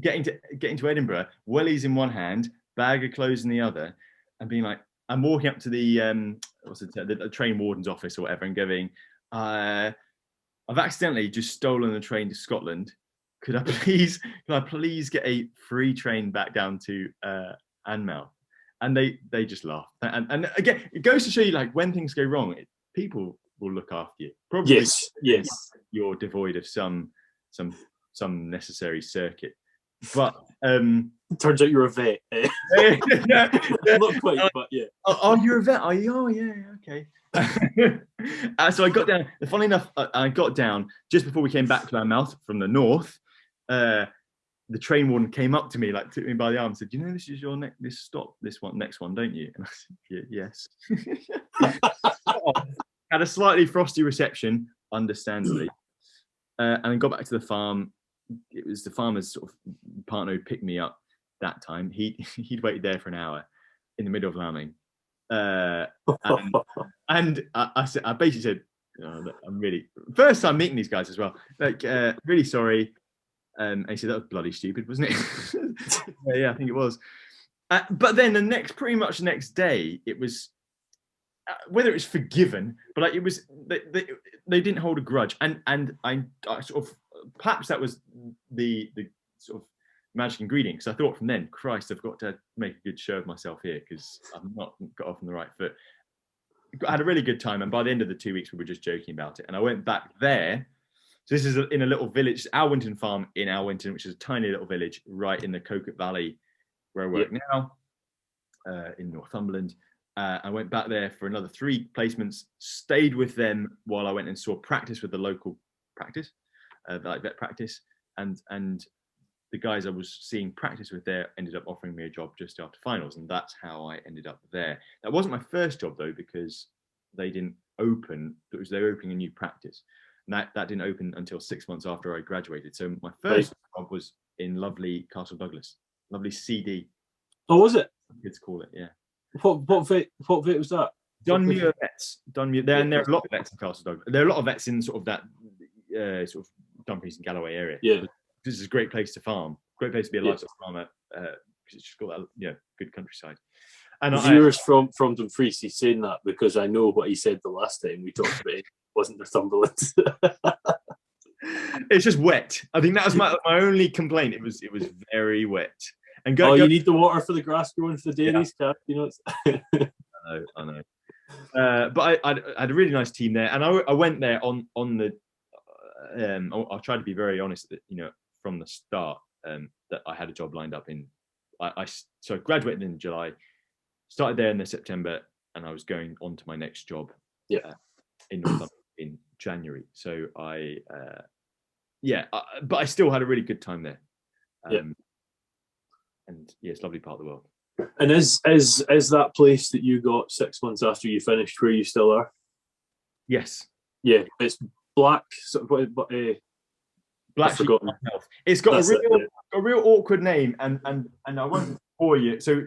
getting to Edinburgh, wellies in one hand, bag of clothes in the other, and being like, I'm walking up to the train warden's office or whatever, and going, I've accidentally just stolen a train to Scotland. Could I please get a free train back down to Anmouth? And they just laughed. And again, it goes to show you, like, when things go wrong, people will look after you. Probably yes. You're devoid of some necessary circuit. But turns out you're a vet. yeah. Not quite, but yeah. Oh, you're a vet? Oh, yeah, okay. So I got down. Funny enough, I got down just before we came back to Anmouth from the north. The train warden came up to me, like, took me by the arm, and said, "You know, this is your next stop, next one, don't you?" And I said, "Yes." Had a slightly frosty reception, understandably, and then got back to the farm. It was the farmer's sort of partner who picked me up that time. He'd waited there for an hour in the middle of lambing, and I basically said, "I'm really first time meeting these guys as well. Like, really sorry." And he said, "That was bloody stupid, wasn't it?" Yeah, I think it was. But then pretty much the next day, it was whether it was forgiven, but like, it was they didn't hold a grudge, and I sort of, perhaps that was the sort of magic ingredient, because I thought from then, Christ, I've got to make a good show of myself here, because I've not got off on the right foot. I had a really good time, and by the end of the 2 weeks, we were just joking about it, and I went back there. So this is in a little village, Alwynton Farm in Alwynton, which is a tiny little village right in the Coquet Valley where I work now, in Northumberland. I went back there for another 3 placements, stayed with them while I went and saw practice with the local practice, like vet practice. And the guys I was seeing practice with there ended up offering me a job just after finals. And that's how I ended up there. That wasn't my first job, though, because they didn't open. They were opening a new practice. And that didn't open until 6 months after I graduated. So my first job was in lovely Castle Douglas, lovely CD. Oh, was it? Kids call it, yeah. What vet was that? Dunmuir Vets. Dunmuir. And there are a lot of vets in Castle Douglas. There are a lot of vets in sort of that sort of Dumfries and Galloway area. Yeah. This is a great place to farm. Great place to be a livestock farmer, because it's just got that good countryside. And viewers from Dumfries, he's saying that because I know what he said the last time we talked about it. Wasn't Northumberland. It's just wet. I think that was my only complaint. It was very wet. And you need the water for the grass growing for the dairies, yeah. You know. I know. But I had a really nice team there, and I went there on the. I'll try to be very honest that from the start that I had a job lined up in. So I graduated in July, started there in September, and I was going on to my next job. In North London in January. So but I still had a really good time there. And it's a lovely part of the world. And is that place that you got 6 months after you finished where you still are? Yes. Yeah, it's Black. Black Sheep Farm Health. It's got a real awkward name, and I won't bore you. So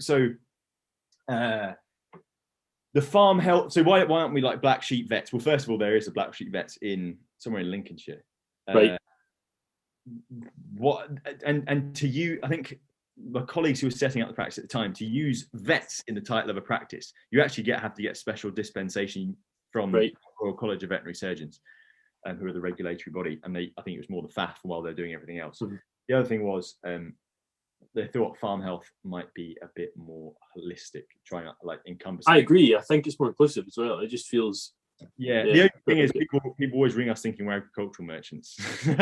the farm health. So why aren't we like Black Sheep Vets? Well, first of all, there is a Black Sheep Vets somewhere in Lincolnshire. Right. And to you, I think my colleagues who were setting up the practice at the time, to use vets in the title of a practice, you actually have to get special dispensation from the Royal College of Veterinary Surgeons, who are the regulatory body. And I think it was more the FAF while they're doing everything else. Mm-hmm. The other thing was they thought farm health might be a bit more holistic, trying to like encompass. I agree. I think it's more inclusive as well. It just feels. Yeah. The only thing is, people always ring us thinking we're agricultural merchants. And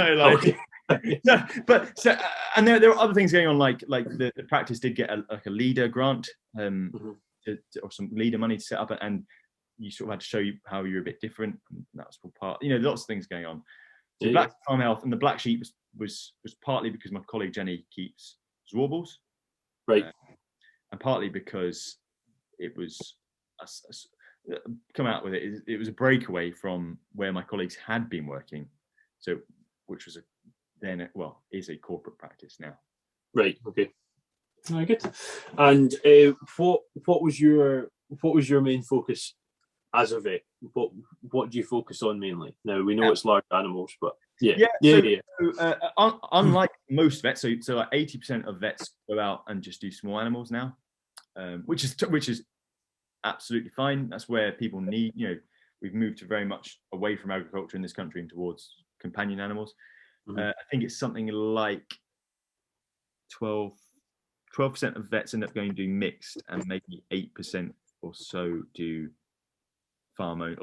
there are other things going on, like the practice did get a leader grant, or some leader money to set up, and you sort of had to show you how you're a bit different. And that's all part. Lots of things going on. So Black Farm Health and the Black Sheep was partly because my colleague Jenny keeps Zwarbels, right, and partly because it was come out with it. It was a breakaway from where my colleagues had been working, which was is a corporate practice now. Right. Okay. I get it. And what was your main focus as a vet? What do you focus on mainly? Now we know it's large animals, but unlike most vets, so like 80% of vets go out and just do small animals now, which is absolutely fine. That's where people need. We've moved very much away from agriculture in this country and towards companion animals. Mm-hmm. I think it's something like 12% of vets end up going to do mixed, and maybe 8% or so do farm or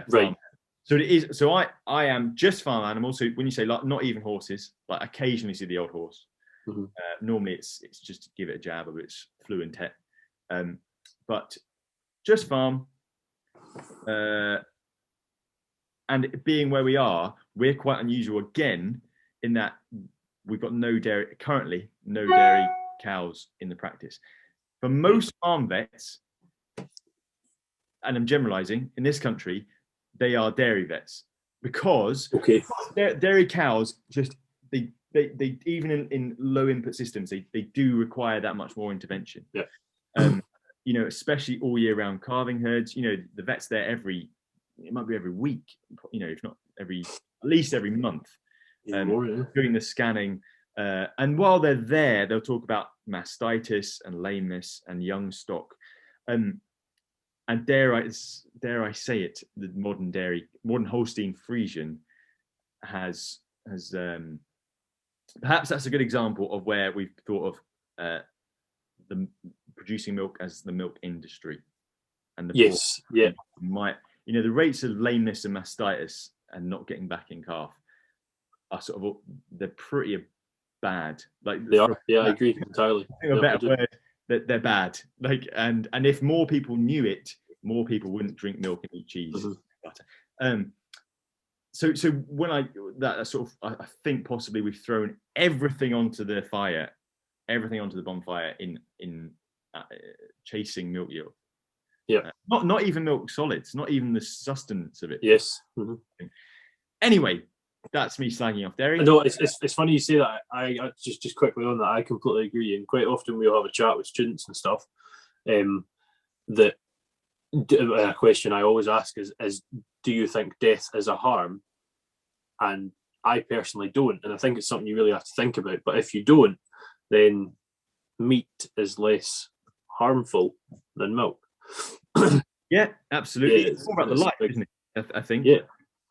farm. So it is. So I am just farm animals. So when you say like not even horses, like occasionally see the old horse. Mm-hmm. Normally it's just to give it a jab of its flu and tet, but just farm. And being where we are, we're quite unusual again in that we've got no dairy cows in the practice. For most farm vets, and I'm generalizing, in this country, they are dairy vets because dairy cows just they even in low input systems they do require that much more intervention. Yeah. Especially all year round calving herds. The vet's there it might be every week, if not at least every month, doing the scanning. And while they're there, they'll talk about mastitis and lameness and young stock. And dare I say it, the modern Holstein Friesian has perhaps that's a good example of where we've thought of the producing milk as the milk industry, and the rates of lameness and mastitis and not getting back in calf are they're pretty bad. Like they are. Yeah, I agree entirely. I think a better word that they're bad. Like and if more people knew it, more people wouldn't drink milk and eat cheese. Mm-hmm. So when I think possibly we've thrown everything onto the bonfire in chasing milk yield. Yeah. Not even milk solids, not even the sustenance of it. Yes. Mm-hmm. Anyway, that's me slagging off dairy. No, it's funny you say that. I just quickly on that. I completely agree. And quite often we'll have a chat with students and stuff. That a question I always ask is do you think death is a harm? And I personally don't. And I think it's something you really have to think about. But if you don't, then meat is less harmful than milk. Yeah, absolutely. It's all about the life, isn't it? I think. Yeah.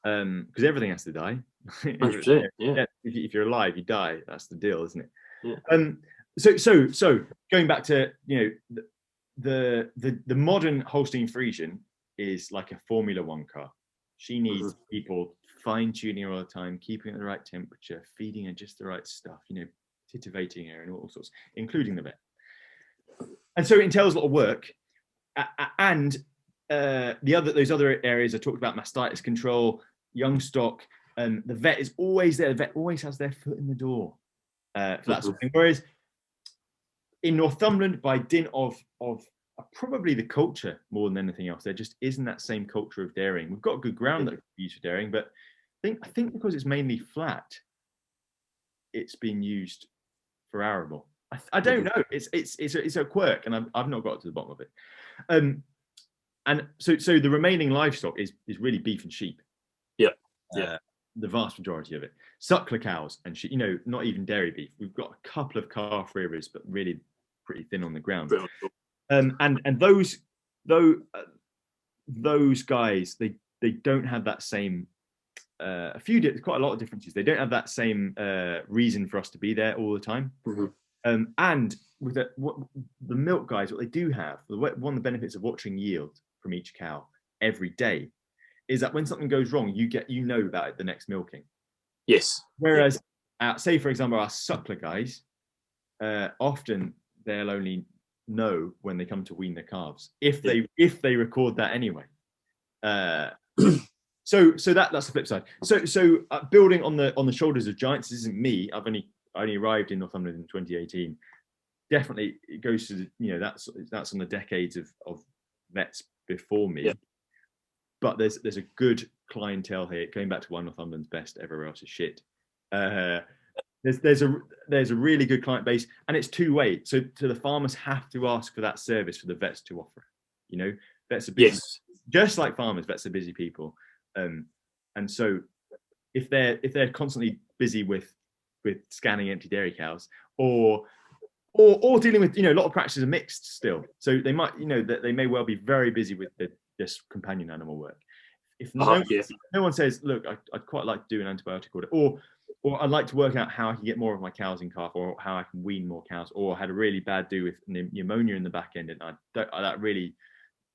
Because everything has to die. 100%, yeah. If you're alive, you die. That's the deal, isn't it? Yeah. So going back to the modern Holstein Friesian is like a Formula One car. She needs people fine-tuning her all the time, keeping her at the right temperature, feeding her just the right stuff, titivating her and all sorts, including the vet. And so it entails a lot of work. And those other areas I talked about, mastitis control, young stock, the vet is always there. The vet always has their foot in the door for that sort of thing. Whereas in Northumberland, by dint of probably the culture more than anything else, there just isn't that same culture of dairying. We've got good ground that we use for dairying, but I think because it's mainly flat, it's been used for arable. I don't know. It's a quirk, and I've not got to the bottom of it. And so the remaining livestock is really beef and sheep. Yeah. The vast majority of it. Suckler cows and sheep, not even dairy beef. We've got a couple of calf rearers, but really pretty thin on the ground. And those guys, they don't have that same quite a lot of differences. They don't have that same reason for us to be there all the time. And with the milk guys, what they do have, one of the benefits of watching yield from each cow every day is that when something goes wrong, you know about it the next milking. Yes. Whereas, say for example, our suckler guys, often they'll only know when they come to wean their calves, if they record that anyway. So that's the flip side. So building on the shoulders of giants, this isn't me. I only arrived in Northumberland in 2018. Definitely, it goes to that's on the decades of vets before me. Yeah. But there's a good clientele here. Going back to why Northumberland's best, everywhere else is shit. There's a really good client base, and it's two-way. So the farmers have to ask for that service for the vets to offer. Vets are busy, just like farmers. Vets are busy people, and so if they're constantly busy with scanning empty dairy cows or dealing with a lot of practices are mixed still, so they might they may well be very busy with this companion animal work. If no one says, look, I'd quite like to do an antibiotic order, or I'd like to work out how I can get more of my cows in calf, or how I can wean more cows, or I had a really bad do with pneumonia in the back end, and that really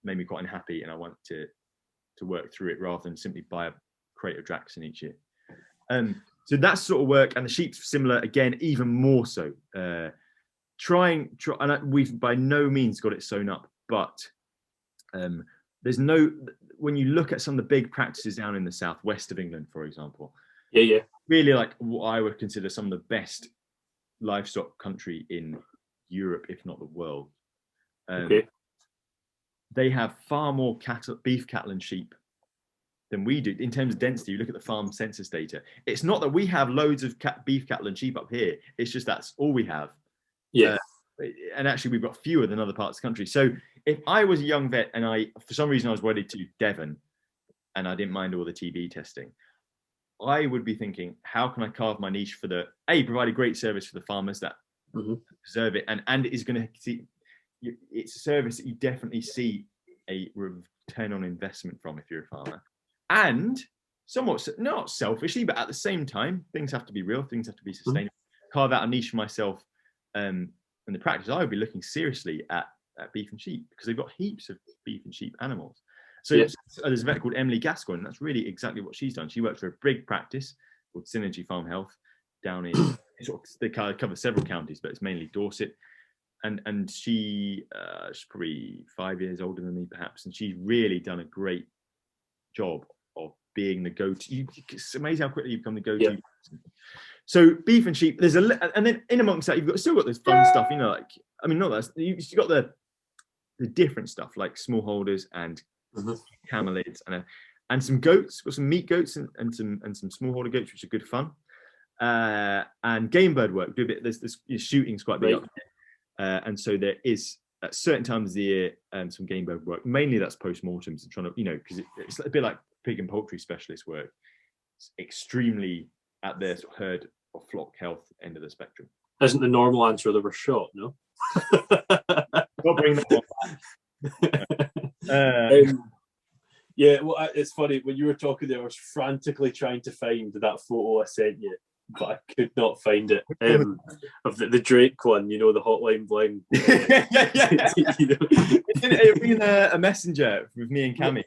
made me quite unhappy, and I want to work through it rather than simply buy a crate of Draxxin each year. So that's sort of work, and the sheep's similar again, even more so. And we've by no means got it sewn up, but when you look at some of the big practices down in the southwest of England, for example, really like what I would consider some of the best livestock country in Europe, if not the world. They have far more beef cattle and sheep than we do in terms of density. You look at the farm census data. It's not that we have loads of beef cattle and sheep up here. It's just that's all we have. And actually we've got fewer than other parts of the country. So if I was a young vet and for some reason I was wedded to Devon and I didn't mind all the TB testing, I would be thinking, how can I carve my niche for provide a great service for the farmers that deserve it, and it is going to see, it's a service that you definitely see a return on investment from if you're a farmer, and somewhat not selfishly, but at the same time, things have to be real, things have to be sustainable. Carve out a niche for myself. In the practice, I would be looking seriously at beef and sheep, because they've got heaps of beef and sheep animals. So there's a vet called Emily Gascoigne, and that's really exactly what she's done. She works for a big practice called Synergy Farm Health down in they cover several counties, but it's mainly Dorset. And she's probably 5 years older than me, perhaps, and she's really done a great job of being the go-to. It's amazing how quickly you become the go-to. Yeah. So beef and sheep, and then in amongst that, you've still got this fun stuff, you've got the different stuff like smallholders and camelids and some goats. Got some meat goats and some smallholder goats, which are good fun. And game bird work. Do a bit. There's shooting's quite big up there, and so there is at certain times of the year some game bird work. Mainly that's post-mortems and trying to because it's a bit like pig and poultry specialist work. It's extremely at their sort of herd or flock health end of the spectrum. Isn't the normal answer they were shot? No. I'll bring that one back. Well, it's funny when you were talking there. I was frantically trying to find that photo I sent you, but I could not find it. Of the Drake one, the hotline bling. It'd been a messenger with me and Cammy.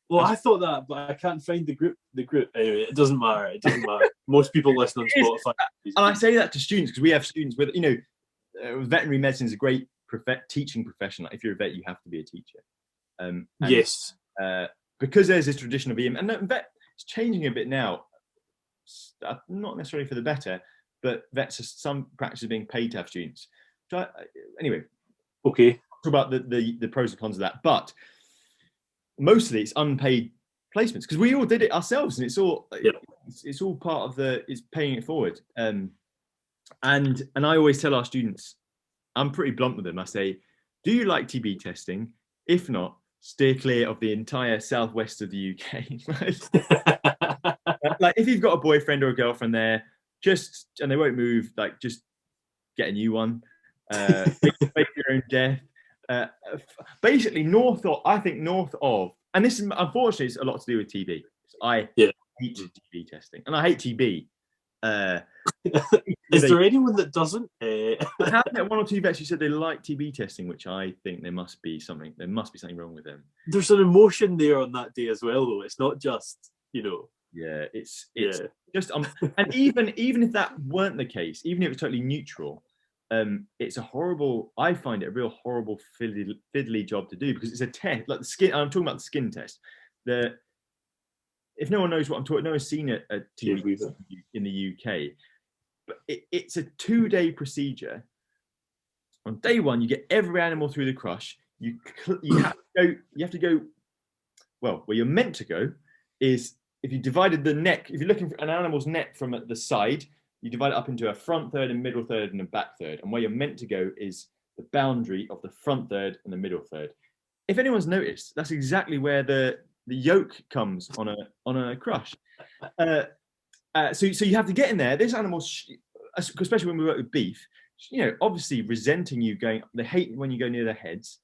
Well, I thought that, but I can't find the group. Anyway, it doesn't matter. It doesn't matter. Most people listen on Spotify. And I say that to students because we have students with, veterinary medicine is a great teaching profession. Like if you're a vet, you have to be a teacher. Yes. Because there's this tradition of being, and vet it's changing a bit now. Not necessarily for the better, but some practices are being paid to have students. So anyway, okay. Talk about the pros and cons of that, but mostly it's unpaid placements because we all did it ourselves, and it's all part of it's paying it forward. And I always tell our students, I'm pretty blunt with them. I say, do you like TB testing? If not, steer clear of the entire southwest of the UK. Like if you've got a boyfriend or a girlfriend there, and they won't move, like just get a new one. Make your own death. Basically north of, and this is unfortunately it's a lot to do with TB. I hate TB testing, and I hate TB. Is there anyone that doesn't? I have met one or two vets who said they like TB testing, which I think there must be something wrong with them. There's an emotion there on that day as well, though. It's not just, Yeah, it's just and even if that weren't the case, even if it's totally neutral, it's I find it a real horrible fiddly job to do because it's a test like the skin. I'm talking about the skin test. If no one knows what I'm talking, no one's seen a TB in the UK, but it's a 2-day procedure. On day one, you get every animal through the crush. You have to go. Well, where you're meant to go is if you divided the neck. If you're looking for an animal's neck from the side, you divide it up into a front third, a middle third, and a back third. And where you're meant to go is the boundary of the front third and the middle third. If anyone's noticed, that's exactly where the yolk comes on a crush. So you have to get in there. This animal, especially when we work with beef, obviously resenting you going. They hate when you go near their heads.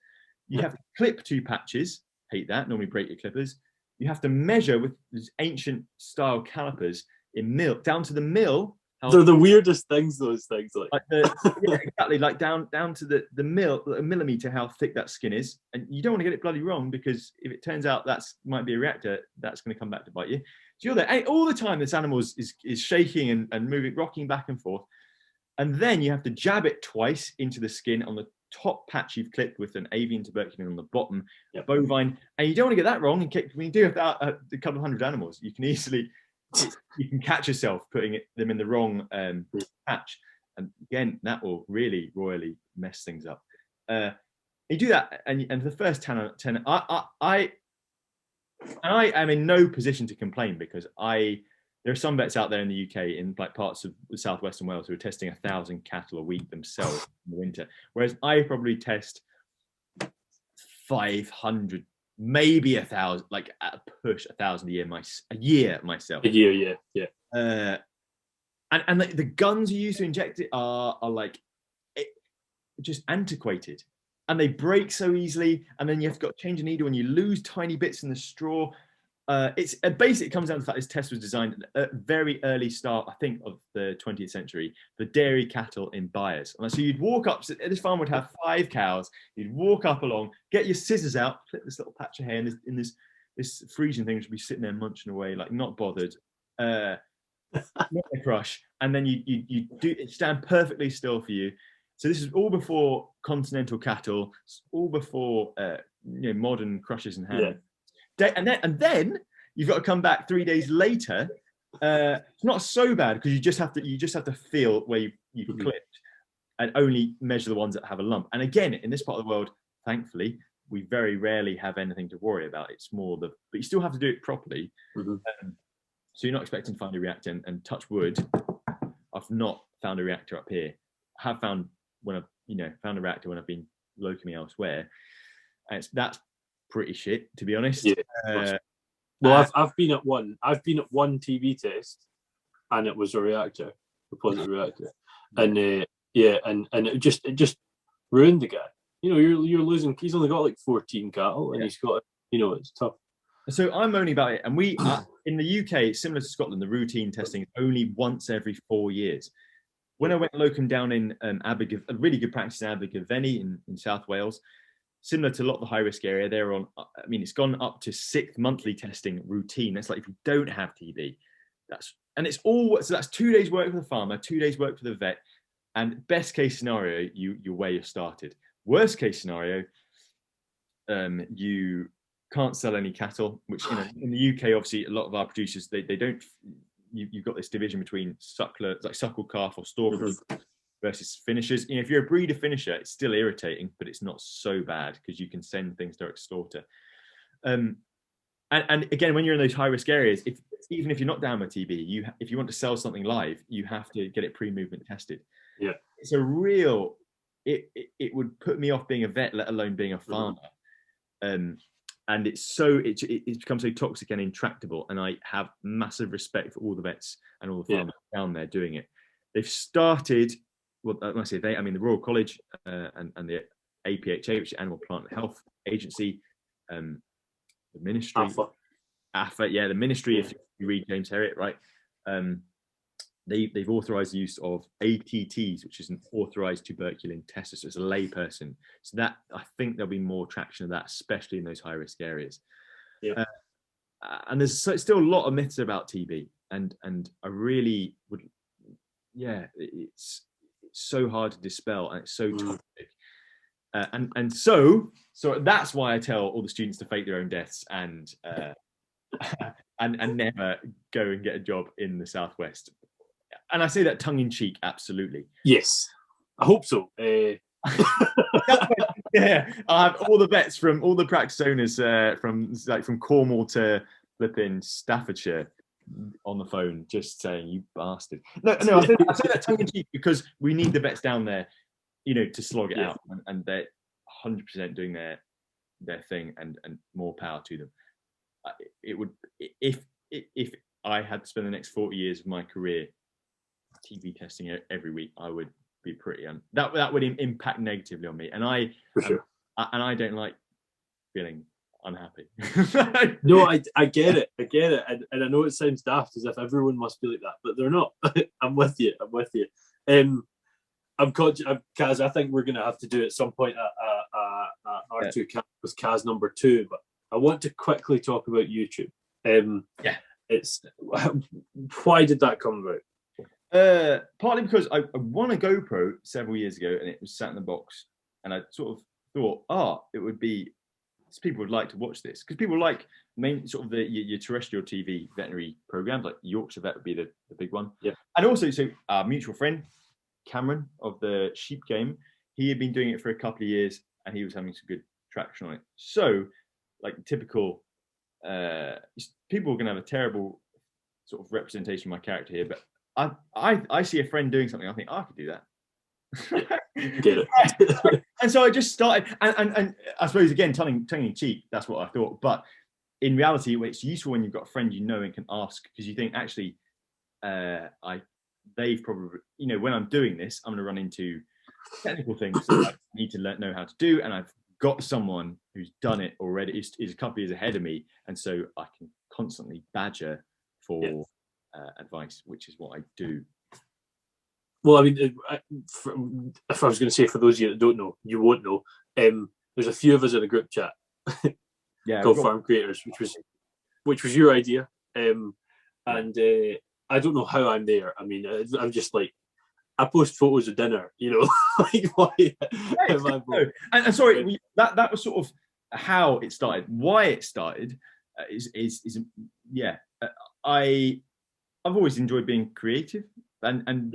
You have to clip 2 patches. Hate that. Normally break your clippers. You have to measure with these ancient style calipers in milk down to the mill. They're the weirdest things. Those things, exactly, like down to the millimeter how thick that skin is, and you don't want to get it bloody wrong because if it turns out might be a reactor, that's going to come back to bite you. So you're there and all the time. This animal is shaking and moving, rocking back and forth, and then you have to jab it twice into the skin on the top patch you've clipped with an avian tuberculin on the bottom, bovine, and you don't want to get that wrong. And when you do have a couple of hundred animals, you can catch yourself putting them in the wrong patch, and again that will really royally mess things up. You do that, and the first 10 I am in no position to complain because there are some vets out there in the UK in like parts of the southwestern Wales who are testing 1,000 cattle a week themselves in the winter, whereas I probably test 500, maybe 1,000, like at a push 1,000 a year myself. A year, yeah. And the guns you use to inject it are like just antiquated, and they break so easily. And then you have to change a needle, and you lose tiny bits in the straw. It basically comes down to the fact this test was designed at a very early start, I think, of the 20th century for dairy cattle in byres. And so you'd walk up, this farm would have 5 cows, you'd walk up along, get your scissors out, clip this little patch of hair in this Frisian thing, which would be sitting there munching away, like not bothered, not a crush, and then you do it stand perfectly still for you. So this is all before continental cattle, all before modern crushes and hand. Yeah. And then you've got to come back 3 days later. It's not so bad because you just have to feel where you've clipped and only measure the ones that have a lump. And again, in this part of the world, thankfully, we very rarely have anything to worry about. It's more but you still have to do it properly. So you're not expecting to find a reactor. And touch wood, I've not found a reactor up here. I have found when I've found a reactor when I've been locuming elsewhere, and that's pretty shit, to be honest. Well, I've been at one TB test, and it was a reactor, a positive reactor, and and it just ruined the guy. You're losing. He's only got like 14 cattle, and he's got it's tough. So I'm moaning about it, and we in the UK, similar to Scotland, the routine testing is only once every 4 years. When I went locum down in a really good practice in Abergavenny in South Wales, similar to a lot of the high risk area, they're on, I mean, it's gone up to 6 monthly testing routine. That's like if you don't have TB, it's all, so that's 2 days work for the farmer, 2 days work for the vet, and best case scenario, you're where you started. Worst case scenario, you can't sell any cattle, which in the UK, obviously, a lot of our producers, they don't, you've got this division between suckler, like suckle calf or stalker versus finishers. If you're a breeder finisher, it's still irritating, but it's not so bad because you can send things direct to slaughter. And again, when you're in those high risk areas, even if you're not down with TB, if you want to sell something live, you have to get it pre-movement tested. Yeah, it's a real. It would put me off being a vet, let alone being a farmer. And it's become so toxic and intractable. And I have massive respect for all the vets and all the farmers down there doing it. They've started. Well, when I say they, I mean the Royal College and the APHA, which is Animal Plant Health Agency, the ministry, AFA, the ministry. If you read James Herriot, right, they've authorised the use of ATTs, which is an authorised tuberculin tester. So it's a layperson. So that I think there'll be more traction of that, especially in those high risk areas. Yeah. And there's still a lot of myths about TB, and I really would, it's so hard to dispel, and it's so toxic. And so that's why I tell all the students to fake their own deaths and never go and get a job in the Southwest. And I say that tongue in cheek, absolutely. Yes, I hope so. Yeah, I have all the vets from all the practice owners from Cornwall to flipping Staffordshire on the phone, just saying, "You bastard." No, I say that tongue in cheek because we need the vets down there, to slog it out, and they're 100% doing their thing, and more power to them. It would, if I had to spend the next 40 years of my career TB testing every week, I would be pretty that would impact negatively on me, and I don't like feeling unhappy. No, I get it, and I know it sounds daft, as if everyone must be like that, but they're not. I'm with you. Kaz, I think we're going to have to do at some point R2Kast with Kaz number 2, but I want to quickly talk about YouTube. It's why did that come about? Partly because I won a GoPro several years ago, and it was sat in the box, and I sort of thought, it would be, people would like to watch this, because people like your terrestrial TV veterinary programs, like Yorkshire Vet would be the big one. Yeah. And also, so our mutual friend Cameron of the sheep game, he had been doing it for a couple of years, and he was having some good traction on it. So, like typical, people are going to have a terrible sort of representation of my character here, but I see a friend doing something, I think, I could do that. Get it. And so I just started, and I suppose, again, tongue in cheek, that's what I thought. But in reality, it's useful when you've got a friend and can ask, because you think, actually, they've probably, when I'm doing this, I'm going to run into technical things that I need to know how to do, and I've got someone who's done it already, is a couple of years ahead of me, and so I can constantly badger for advice, which is what I do. Well, I mean, if I was going to say, for those of you that don't know, you won't know. There's a few of us in a group chat called Farm Creators, which was your idea, and I don't know how I'm there. I mean, I'm just like, I post photos of dinner, like why? And sorry, that was sort of how it started. Why it started I've always enjoyed being creative, and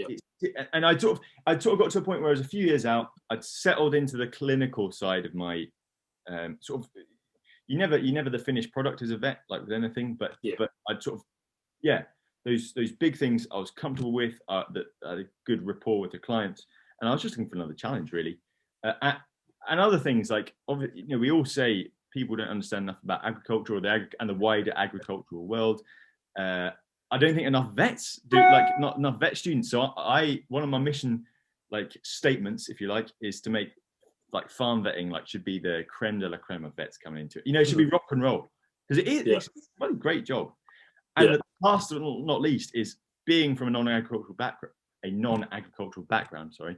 I sort of got to a point where I was a few years out. I'd settled into the clinical side of my sort of. You never the finished product as a vet, like with anything, but I'd sort of those big things I was comfortable with, that I had a good rapport with the clients, and I was just looking for another challenge, really. And other things like, we all say people don't understand enough about agriculture and the wider agricultural world. I don't think enough vets do, not enough vet students. So one of my mission statements, if you like, is to make farm vetting should be the creme de la creme of vets coming into it. It should be rock and roll, because it's a really great job. And the last but not least is being from a non-agricultural background. Sorry,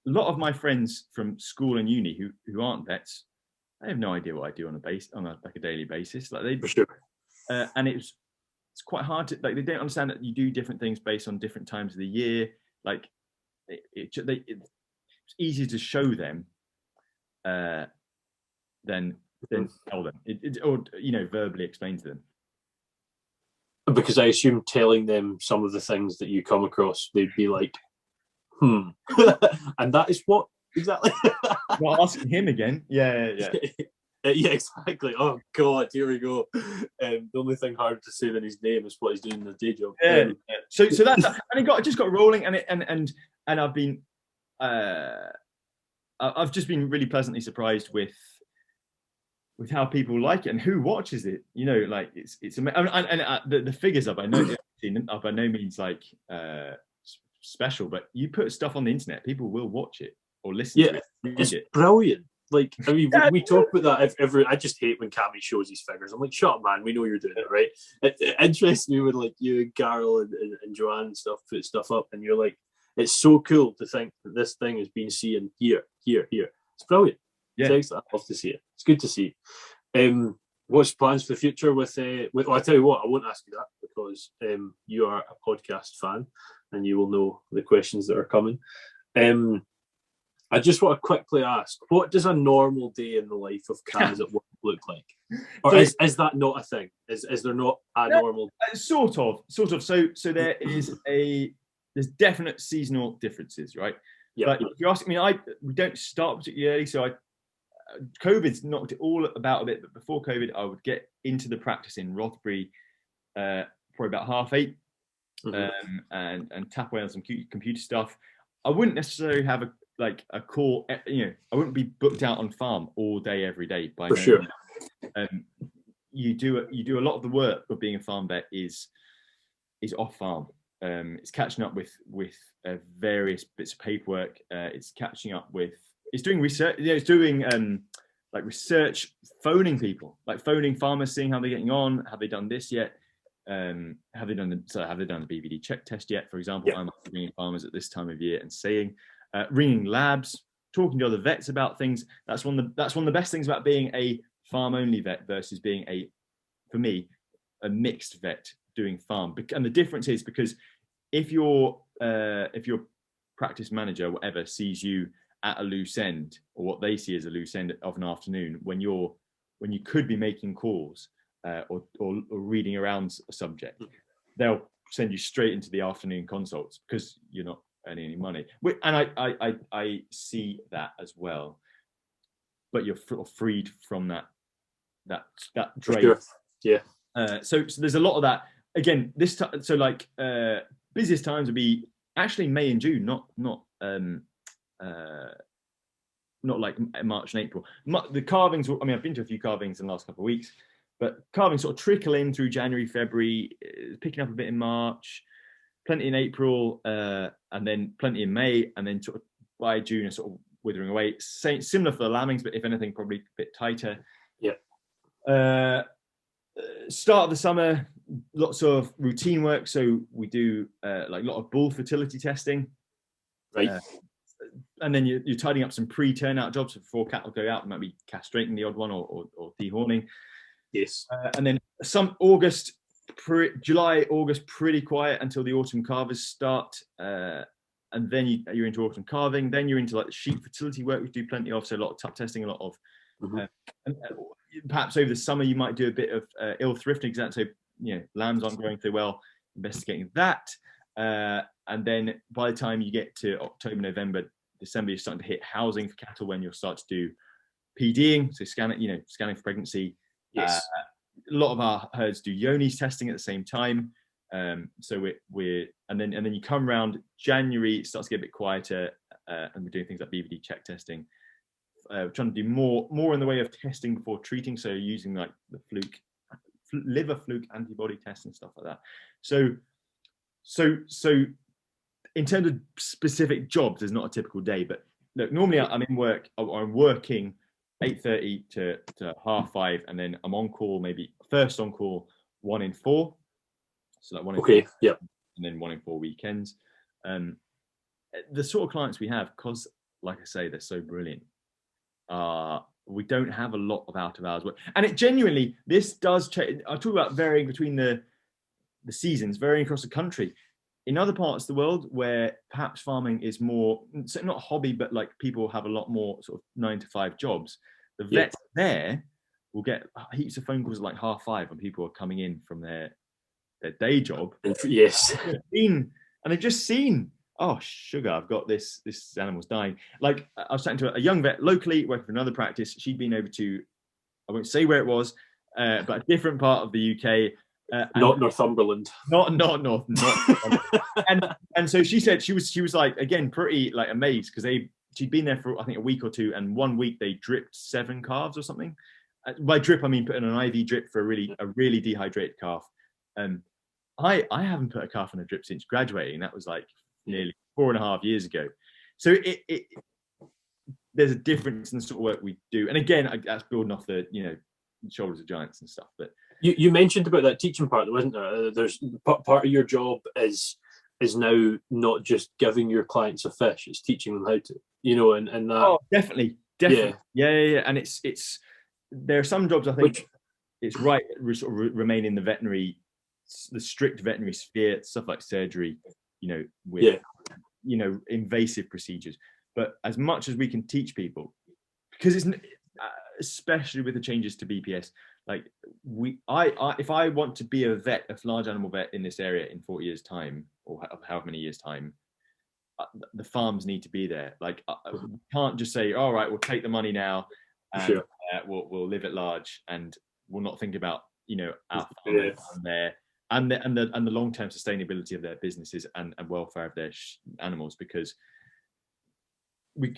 a lot of my friends from school and uni who aren't vets they have no idea what I do on a daily basis. Like For sure. And it's quite hard to, like, they don't understand that you do different things based on different times of the year. Like it's easier to show them than tell them or verbally explain to them. Because I assume telling them some of the things that you come across, they'd be like, and that is what exactly. Not asking him again. Yeah. Yeah, exactly. Oh God, here we go. The only thing hard to say than his name is what he's doing in the day job. Yeah. So that's, and it just got rolling, and I've been I've just been really pleasantly surprised with how people like it and who watches it. Like it's amazing. And the figures are by no means like special, but you put stuff on the internet, people will watch it or listen to it. It's brilliant. Like, I mean, we talk about that I just hate when Cammy shows his figures. I'm like, shut up, man. We know you're doing it, right? It interests me when, like, you and Carol and Joanne and stuff put stuff up, and you're like, it's so cool to think that this thing has been seen here. It's brilliant. Yeah. It's excellent. I love to see it. It's good to see. What's plans for the future with well, I tell you what, I won't ask you that because you are a podcast fan and you will know the questions that are coming. I just want to quickly ask, what does a normal day in the life of Kaz at work look like? Or is that not a thing? Is there not a normal? Sort of. So there's definite seasonal differences, right? Yeah. But if you ask me, we don't start particularly early, so COVID's knocked it all about a bit. But before COVID, I would get into the practice in Rothbury probably about 8:30, and tap away on some computer stuff. I wouldn't necessarily have a call, I wouldn't be booked out on farm all day, every day. For sure. You do a lot of the work of being a farm vet is off farm. It's catching up with various bits of paperwork. It's catching up with, it's doing research. It's doing like research, phoning people, like phoning farmers, seeing how they're getting on. Have they done this yet? Have they done the BVD check test yet? For example, I'm ringing farmers at this time of year and saying, ringing labs, talking to other vets about things. That's one of the best things about being a farm only vet versus being for me, a mixed vet doing farm. And the difference is because if your practice manager, whatever, sees you at a loose end, or what they see as a loose end of an afternoon, when you could be making calls or reading around a subject, they'll send you straight into the afternoon consults because you're not earning any money. And I see that as well, but you're freed from that drain. Sure. Yeah. So there's a lot of that. Again, this time, so like busiest times would be actually May and June, not like March and April. The carvings, I mean, I've been to a few carvings in the last couple of weeks, but carvings sort of trickle in through January, February, picking up a bit in March, plenty in April, and then plenty in May, and then sort of by June are sort of withering away. Similar for the lambings, but if anything, probably a bit tighter. Yeah. Start of the summer, lots of routine work. So we do like a lot of bull fertility testing. Right. And then you're tidying up some pre-turnout jobs before cattle go out. You might be castrating the odd one or dehorning. Yes. And then some July, August, pretty quiet until the autumn calvers start. And then you're into autumn calving. Then you're into like the sheep fertility work, we do plenty of. So a lot of tup testing, a lot of, and perhaps over the summer you might do a bit of ill thrifting. So lambs aren't growing so well, investigating that. And then by the time you get to October, November, December, you're starting to hit housing for cattle when you'll start to do PDing, so scanning for pregnancy. Yes. A lot of our herds do Yonis testing at the same time. So and then you come around January, it starts to get a bit quieter, and we're doing things like BVD check testing. We're trying to do more in the way of testing before treating, so using like the liver fluke antibody tests and stuff like that. So in terms of specific jobs, there's not a typical day, but look, normally I'm in work, I'm working 8:30 to 5:30, and then I'm on call, maybe first on call 1 in 4. So like 1 in 4, yeah, and then 1 in 4 weekends. The sort of clients we have, because like I say, they're so brilliant. we don't have a lot of out of hours work. And it genuinely, this does change. I talk about varying between the seasons, varying across the country. In other parts of the world where perhaps farming is more, so not a hobby, but like people have a lot more sort of 9 to 5 jobs, the vets there will get heaps of phone calls at like 5:30 when people are coming in from their day job. Yes. And they've just seen, oh, sugar, I've got this animal's dying. Like, I was talking to a young vet locally working for another practice. She'd been over to, I won't say where it was, but a different part of the UK. Not Northumberland. Not North. and so she said she was like, again, pretty like amazed because she'd been there for I think a week or two, and 1 week they dripped 7 calves or something. By drip I mean putting an IV drip for a really dehydrated calf. I haven't put a calf on a drip since graduating. That was like nearly 4.5 years ago. So it there's a difference in the sort of work we do, and again that's building off the shoulders of giants and stuff, but. You mentioned about that teaching part, wasn't there? There's part of your job is now not just giving your clients a fish; it's teaching them how to, and that. Oh, definitely. Yeah. And it's there are some jobs I think it's right sort of remain in the strict veterinary sphere, stuff like surgery, with invasive procedures. But as much as we can teach people, because it's especially with the changes to BPS. Like if I want to be a large animal vet in this area in 40 years time, or however many years time, the farms need to be there. Like we can't just say, all right, we'll take the money now, and we'll live at large, and we'll not think about our farm there and the long-term sustainability of their businesses and welfare of their animals, because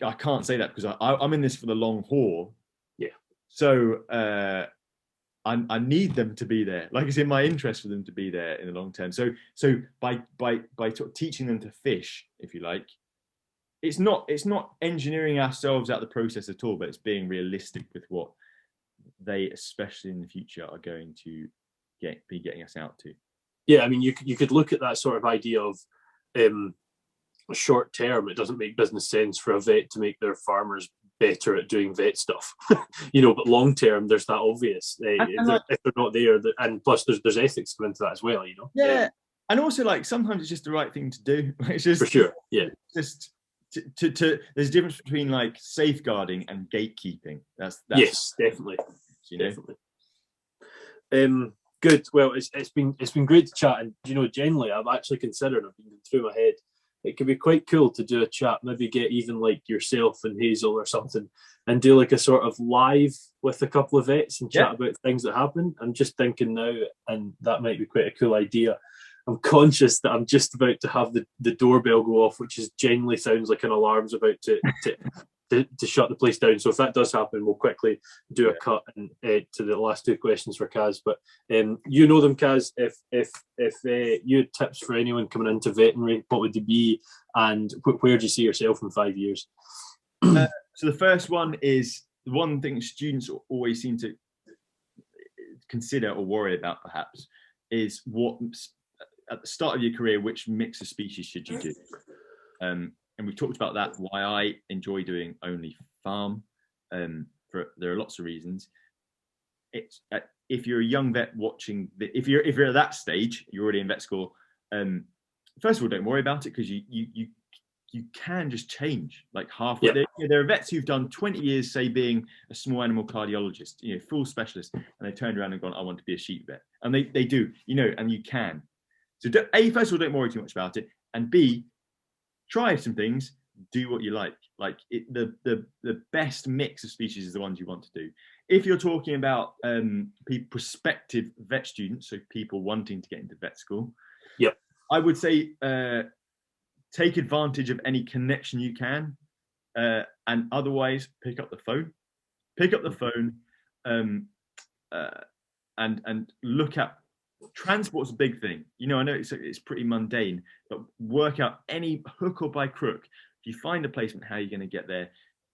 I can't say that because I'm in this for the long haul. Yeah. So. I need them to be there. Like, it's in my interest for them to be there in the long term. So by sort of teaching them to fish, if you like, it's not engineering ourselves out of the process at all, but it's being realistic with what they, especially in the future, are going to be getting us out to. Yeah, I mean, you could look at that sort of idea of short term. It doesn't make business sense for a vet to make their farmers better at doing vet stuff, but long term there's that obvious if they're not there, and plus there's ethics come into that as well, and also like sometimes it's just the right thing to do. It's just for sure, just to there's a difference between like safeguarding and gatekeeping. That's yes, definitely. Definitely. Good. Well, it's been great to chat, and generally I've actually considered, I've been through my head, it could be quite cool to do a chat, maybe get even like yourself and Hazel or something, and do like a sort of live with a couple of vets and chat about things that happen. I'm just thinking now, and that might be quite a cool idea. I'm conscious that I'm just about to have the doorbell go off, which generally sounds like an alarm's about to shut the place down. So if that does happen, we'll quickly do a cut and to the last 2 questions for Kaz. But you know them, Kaz. If you had tips for anyone coming into veterinary, what would they be, and where do you see yourself in 5 years? So the first one is the one thing students always seem to consider or worry about, perhaps, is what at the start of your career, which mix of species should you do? And we've talked about that, why I enjoy doing only farm. There are lots of reasons. It's if you're a young vet watching, if you're at that stage, you're already in vet school. First of all, don't worry about it, because you can just change like halfway. Yeah. There are vets who've done 20 years, say, being a small animal cardiologist, full specialist, and they turned around and gone, I want to be a sheep vet, and they do, and you can. So first of all, don't worry too much about it, and B, try some things, do what you like. Like the best mix of species is the ones you want to do. If you're talking about prospective vet students, so people wanting to get into vet school, I would say take advantage of any connection you can, and otherwise pick up the phone. And look at transport's a big thing. I know it's pretty mundane, but work out any hook or by crook. If you find a placement, how you're going to get there,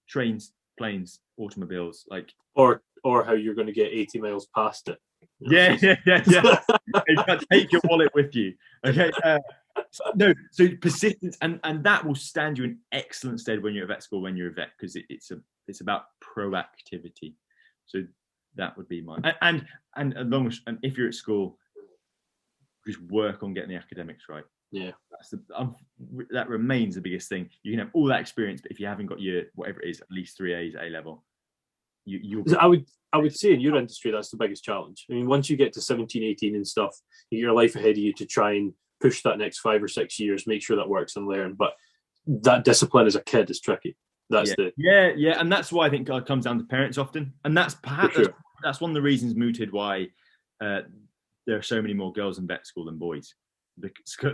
trains, planes, automobiles, like, or how you're going to get 80 miles past it. Yeah. Take your wallet with you. Okay. So persistence, and that will stand you in excellent stead when you're at vet school, when you're a vet, because it's a it's about proactivity. So that would be mine. And if you're at school, just work on getting the academics right. Yeah, that remains the biggest thing. You can have all that experience, but if you haven't got your whatever it is, at least 3 A's at A level, I would say in your industry that's the biggest challenge. I mean, once you get to 17, 18 and stuff, you get your life ahead of you to try and push that next 5 or 6 years, make sure that works and learn. But that discipline as a kid is tricky. That's and that's why I think it comes down to parents often, and that's perhaps that's one of the reasons mooted why there are so many more girls in vet school than boys.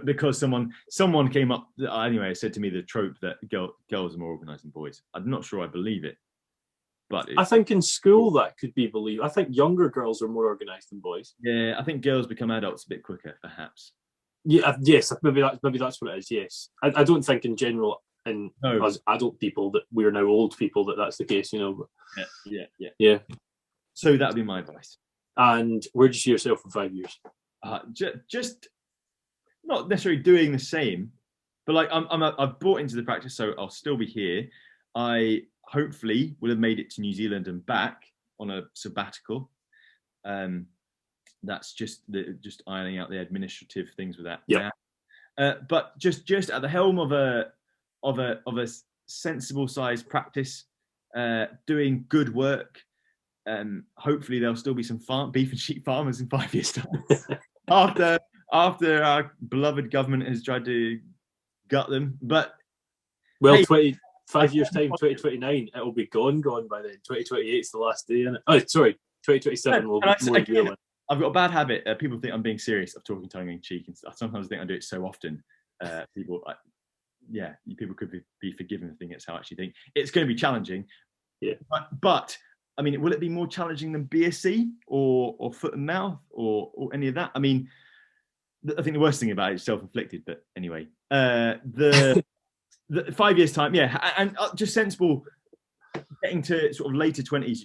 Because someone came up anyway, said to me the trope that girls are more organised than boys. I'm not sure I believe it, but I think in school that could be believed. I think younger girls are more organised than boys. Yeah, I think girls become adults a bit quicker, perhaps. Yeah, yes, maybe that's what it is. Yes, I don't think in general as adult people that we're now old people that's the case. But, yeah. So that'd be my advice. And where do you see yourself in 5 years? Just not necessarily doing the same, but like I've bought into the practice, so I'll still be here. I hopefully will have made it to New Zealand and back on a sabbatical. That's just ironing out the administrative things with that. Yeah. But just at the helm of a sensible sized practice, doing good work. Hopefully there'll still be some beef and sheep farmers in 5 years' time after our beloved government has tried to gut them. But 25 years time, 2029, it'll be gone by then. 2028 is the last day, isn't it? Oh, sorry, 2027 will be more real. I've got a bad habit. People think I'm being serious of talking tongue in cheek and stuff. Sometimes I think I do it so often. People could be forgiven and think it's how I actually think. It's going to be challenging. Yeah. But I mean, will it be more challenging than BSc or foot and mouth or any of that? I mean, I think the worst thing about it is self-inflicted. But anyway, the 5 years time, and just sensible. Getting to sort of later 20s,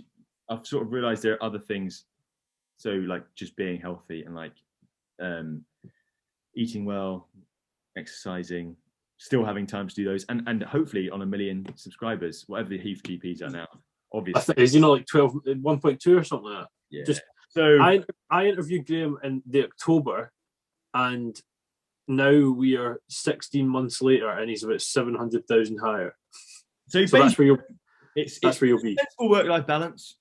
I've sort of realised there are other things. So like just being healthy and like eating well, exercising, still having time to do those, and hopefully on 1 million subscribers, whatever the Heath GPs are now. Obviously, is like 1.2 or something like that. Yeah. So I interviewed Graham in the October, and now we are 16 months later, and he's about 700,000 higher. So that's where you'll be. Sensible work-life balance.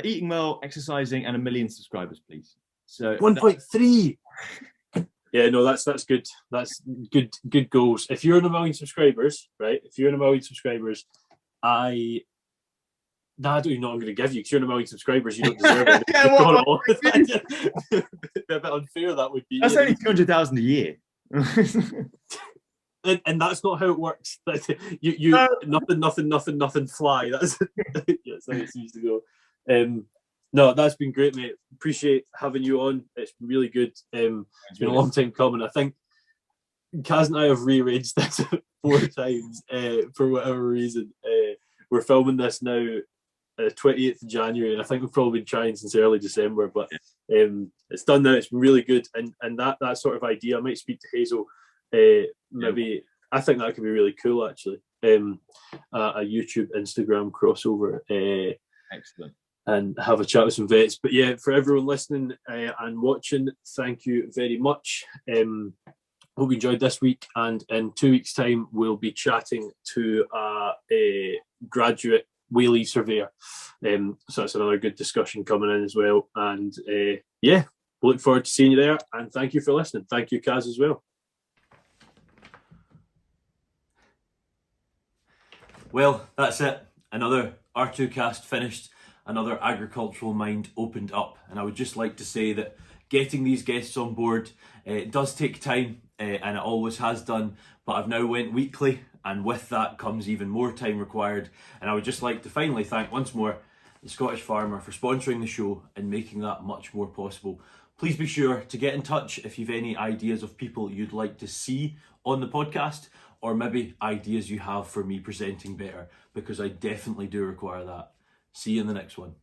Eating well, exercising, and 1 million subscribers, please. So 1.3. Yeah, no, that's good. That's good goals. If you're in 1 million subscribers, right? If you're in 1 million subscribers, I don't even know what I'm going to give you because you're in 1 million subscribers. You don't deserve it. A bit unfair that would be. That's only 200,000 a year. And that's not how it works. You nothing fly. That's how it seems to go. No, that's been great, mate. Appreciate having you on. It's been really good. It's been a long time coming. I think Kaz and I have rearranged this 4 times for whatever reason. We're filming this now 28th of January, and I think we've probably been trying since early December, but it's done now. It's been really good, and that sort of idea, I might speak to Hazel. Maybe I think that could be really cool, actually. A YouTube Instagram crossover. Excellent. And have a chat with some vets. But yeah, for everyone listening and watching, thank you very much. Hope you enjoyed this week, and in 2 weeks' time we'll be chatting to a graduate wayleave surveyor. So that's another good discussion coming in as well. And we look forward to seeing you there, and thank you for listening. Thank you, Kaz, as well. Well, that's it. Another R2Kast finished. Another agricultural mind opened up, and I would just like to say that getting these guests on board it does take time, and it always has done, but I've now went weekly, and with that comes even more time required. And I would just like to finally thank once more the Scottish Farmer for sponsoring the show and making that much more possible. Please be sure to get in touch if you've any ideas of people you'd like to see on the podcast, or maybe ideas you have for me presenting better, because I definitely do require that. See you in the next one.